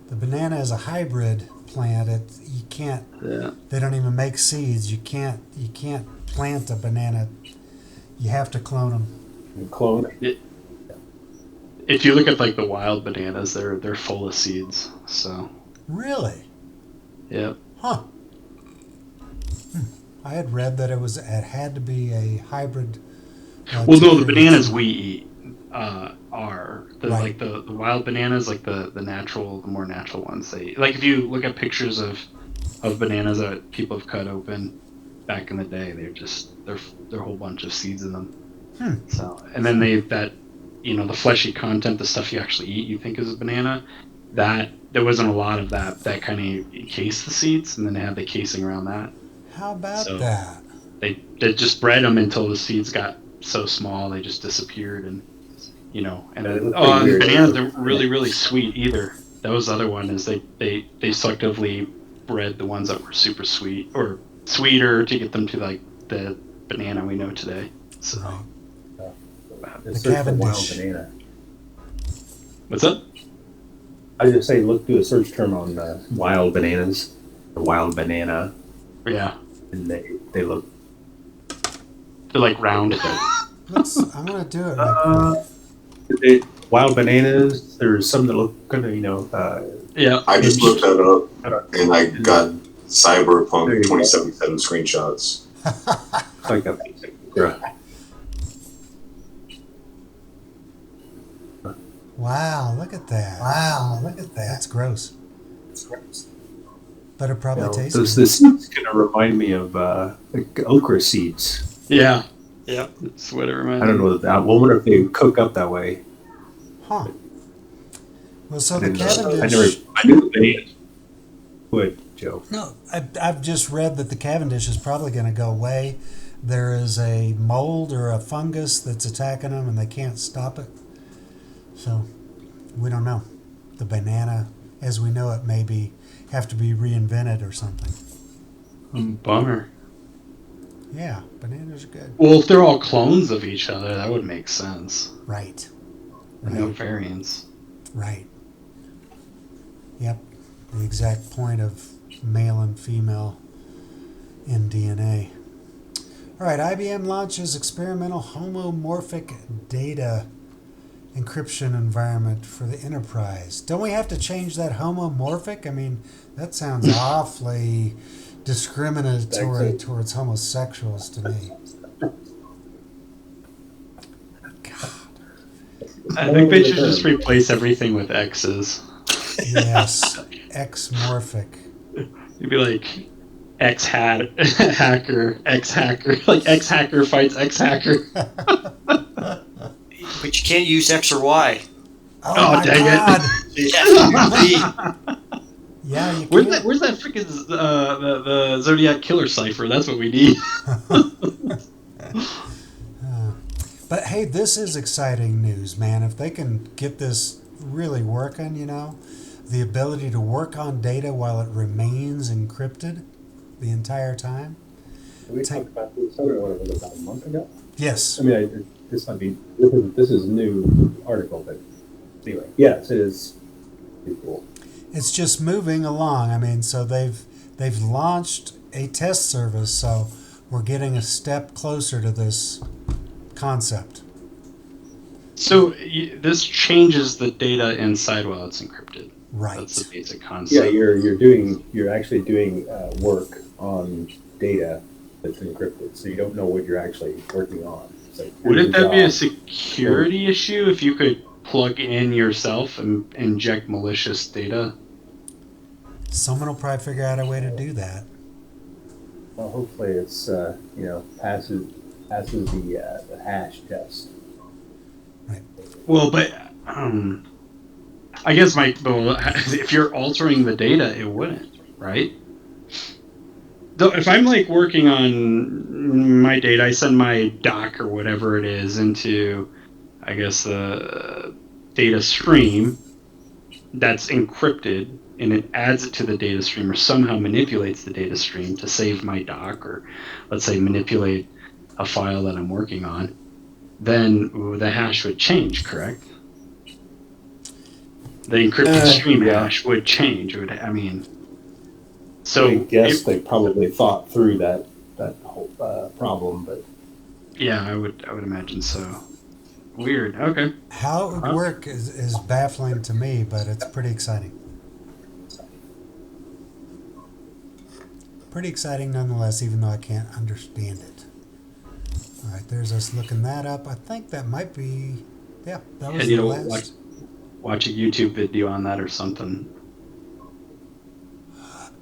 The banana is a hybrid plant. You can't. Yeah. They don't even make seeds. You can't plant a banana. You have to clone them. And clone. If you look at like the wild bananas, they're full of seeds. So Really? yeah. Huh. I had read that it had to be a hybrid. Well, no, to the create bananas seed. we eat are Right. like the wild bananas, like the more natural ones. Like if you look at pictures of bananas that people have cut open back in the day, they're a whole bunch of seeds in them. So and then the fleshy content, the stuff you actually eat, you think is a banana, that there wasn't a lot of that kind of encased the seeds, and then they had the casing around that. How about So- that? They just bred them until the seeds got so small they just disappeared, and and They look and pretty weird. bananas are really really sweet either. That was the other one is they selectively bred the ones that were super sweet or sweeter to get them to like the banana we know today. So Right. Just search for wild Cavendish. banana. what's up? I just say do a search term on wild bananas, or wild banana, Yeah, and they look. they're like round. I'm gonna do it. Right Wild bananas. There's some that look kind of Yeah, I just looked that up and I got There you Cyberpunk go. 2077 screenshots. like a. Wow, look at that. Wow, look at that. That's gross. But it probably tastes Those good. the seeds kind of remind me of like okra seeds. yeah. That's what it reminds I don't me. know that. I wonder if they cook up that way. Huh. Well, so I the didn't know. Cavendish. I knew the bananas. Go ahead, Joe. No, I've just read that the Cavendish is probably going to go away there is a mold or a fungus that's attacking them and they can't stop it. So we don't know. The banana, as we know it, have to be reinvented or something. Bummer. Yeah, bananas are good. Well, if they're all clones of each other, that would make sense. Right. No variants. Right. Yep. The exact point of male and female in DNA. All right, IBM launches experimental homomorphic data encryption environment for the enterprise. Don't we have to change that homomorphic? I mean, that sounds awfully discriminatory towards homosexuals to me. God. I think they should just replace everything with X's. Yes, X-morphic. You'd be like hacker, X-hacker. Like X-hacker fights X-hacker. But you can't use X or Y. Oh my dang God. You have to use Z. Yeah, you Where's can't. that freaking the Zodiac Killer cipher? That's what we need. But hey, this is exciting news, man. If they can get this really working, the ability to work on data while it remains encrypted the entire time. We talked about this about a month ago. Yes. I mean, this is a new article, but anyway, yes, it is pretty cool. It's just moving along. I mean, so they've launched a test service, so we're getting a step closer to this concept. So this changes the data inside while it's encrypted. Right. That's the basic concept. Yeah, you're actually doing work on data that's encrypted, so you don't know what you're actually working on. So wouldn't that be a security issue if you could plug in yourself and inject malicious data? Someone will probably figure out a way to do that. Well, hopefully it's passes the hash test. Right. Well, but I guess if you're altering the data, it wouldn't, right? Though if I'm like working on my data, I send my doc or whatever it is into, I guess, the data stream that's encrypted, and it adds it to the data stream or somehow manipulates the data stream to save my doc, or let's say manipulate a file that I'm working on, then the hash would change, correct? The encrypted stream hash would change. So I guess they probably thought through that whole problem, but yeah, I would imagine so. Weird. Okay. How it would work is baffling to me, but it's pretty exciting. Pretty exciting nonetheless, even though I can't understand it. All right, there's us looking that up. I think that might be, that was the last. Watch a YouTube video on that or something.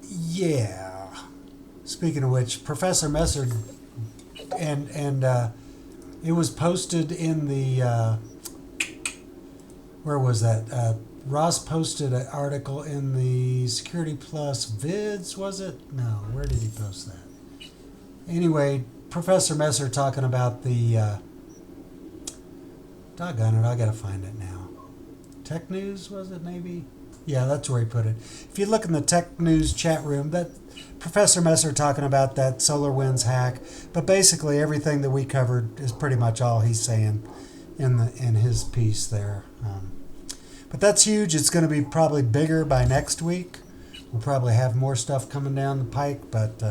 Yeah. Speaking of which, Professor Messer, and it was posted in the, where was that? Ross posted an article in the Security Plus vids, was it? No, where did he post that? Anyway, Professor Messer talking about the, doggone it, I gotta find it now. Tech News, was it maybe? Yeah, that's where he put it. If you look in the Tech News chat room, that Professor Messer talking about that Solarwinds hack, but basically everything that we covered is pretty much all he's saying in his piece there. But that's huge. It's going to be probably bigger by next week. We'll probably have more stuff coming down the pike, but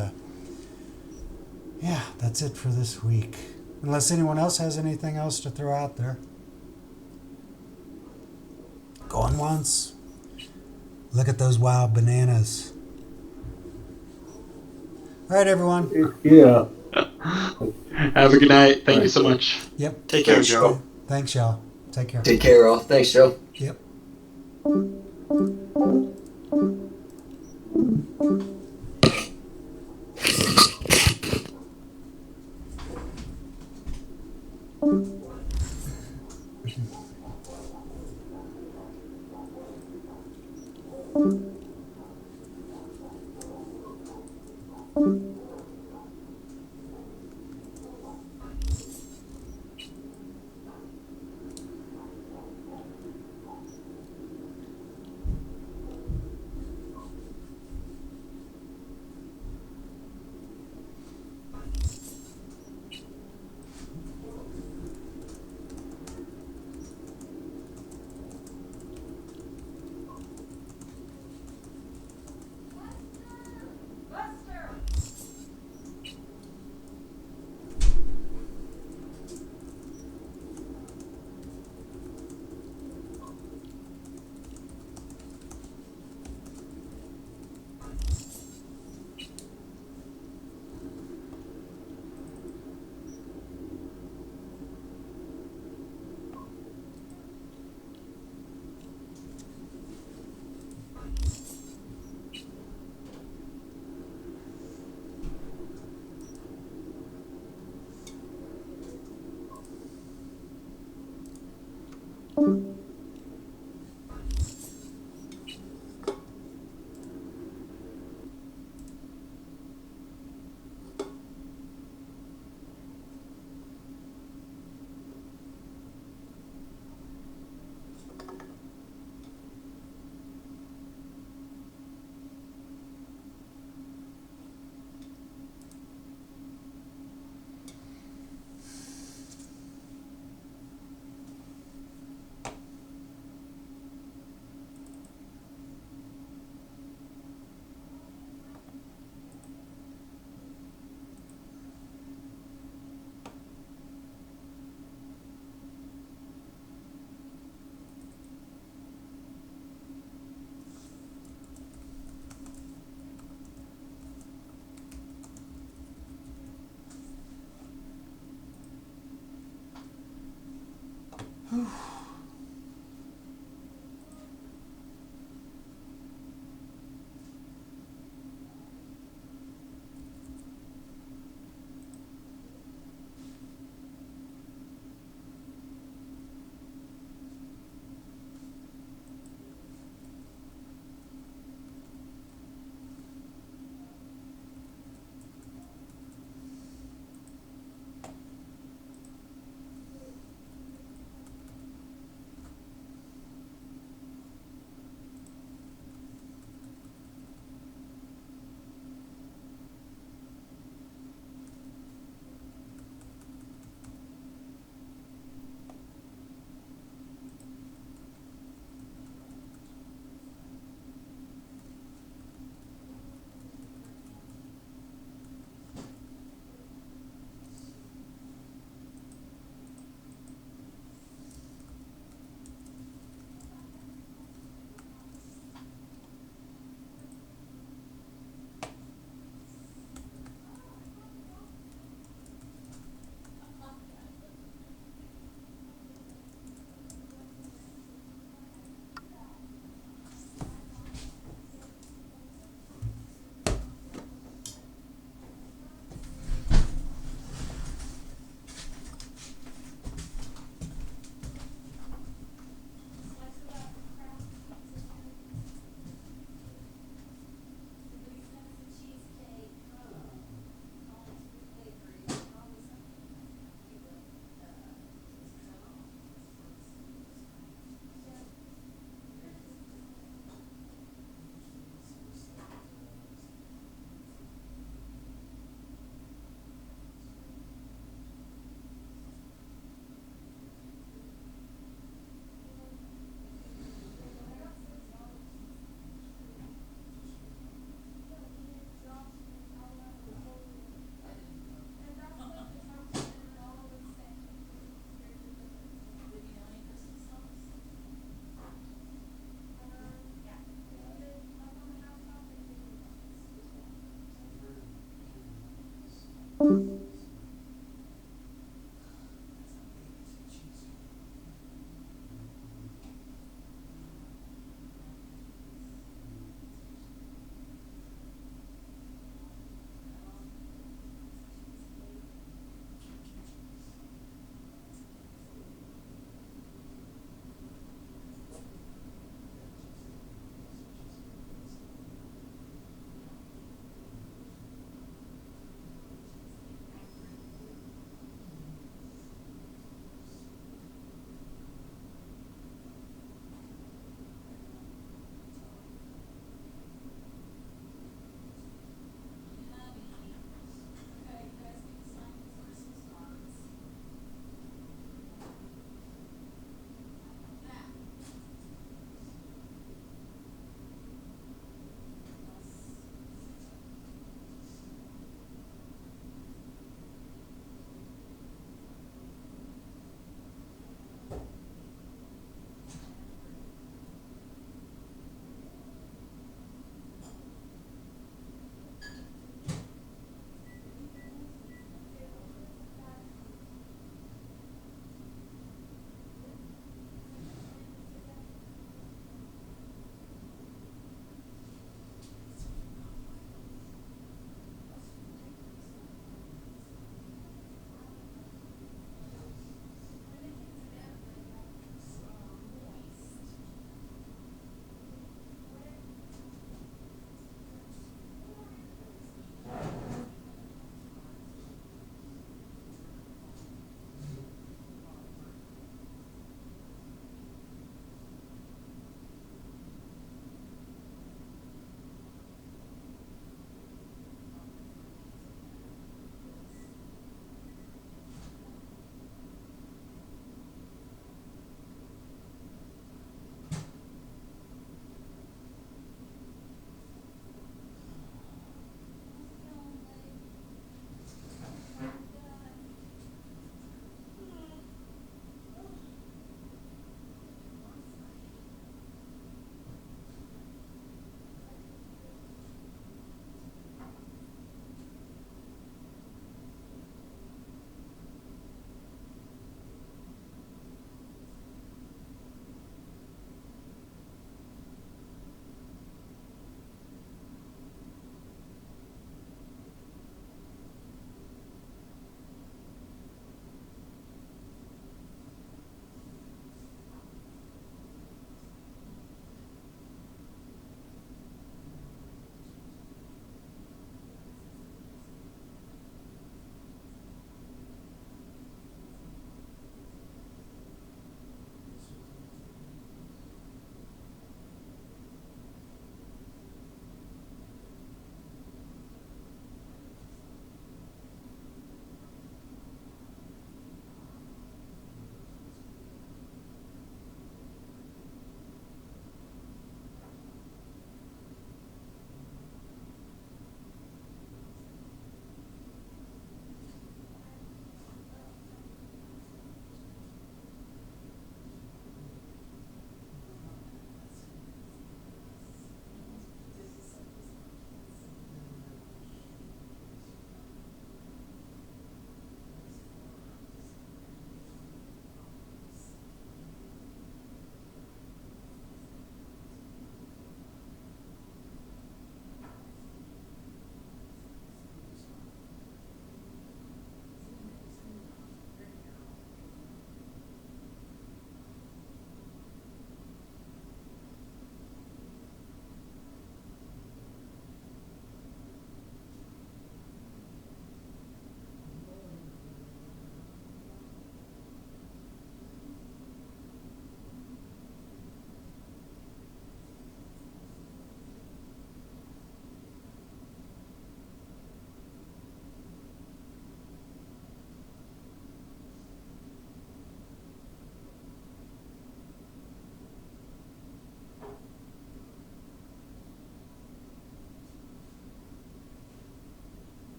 yeah, that's it for this week. Unless anyone else has anything else to throw out there. Going once. Look at those wild bananas. All right, everyone. yeah. Have a good night. Thank you so much. Yep. Take care, Joe. Thanks, y'all. Take care. Take care, all. Thanks, Joe. Yep.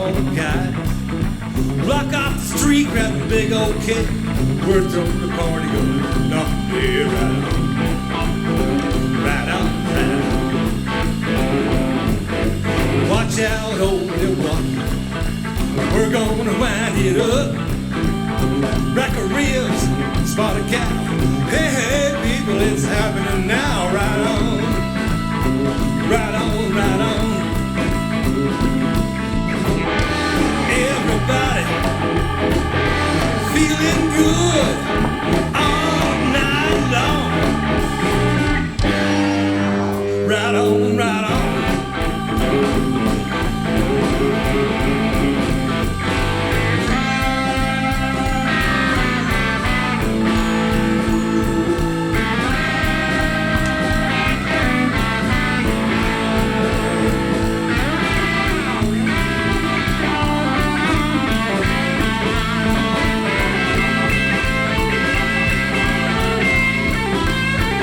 all guys. Block off the street, grab a big old kid. We're throwing the party going up there, right on. Right on, right on. Watch out, old Milwaukee. We're gonna wind it up. Rack of ribs, spot a cow. Hey, hey, people, it's happening now. Right on, right on, right on. Everybody feeling good all night long. Right on, right on.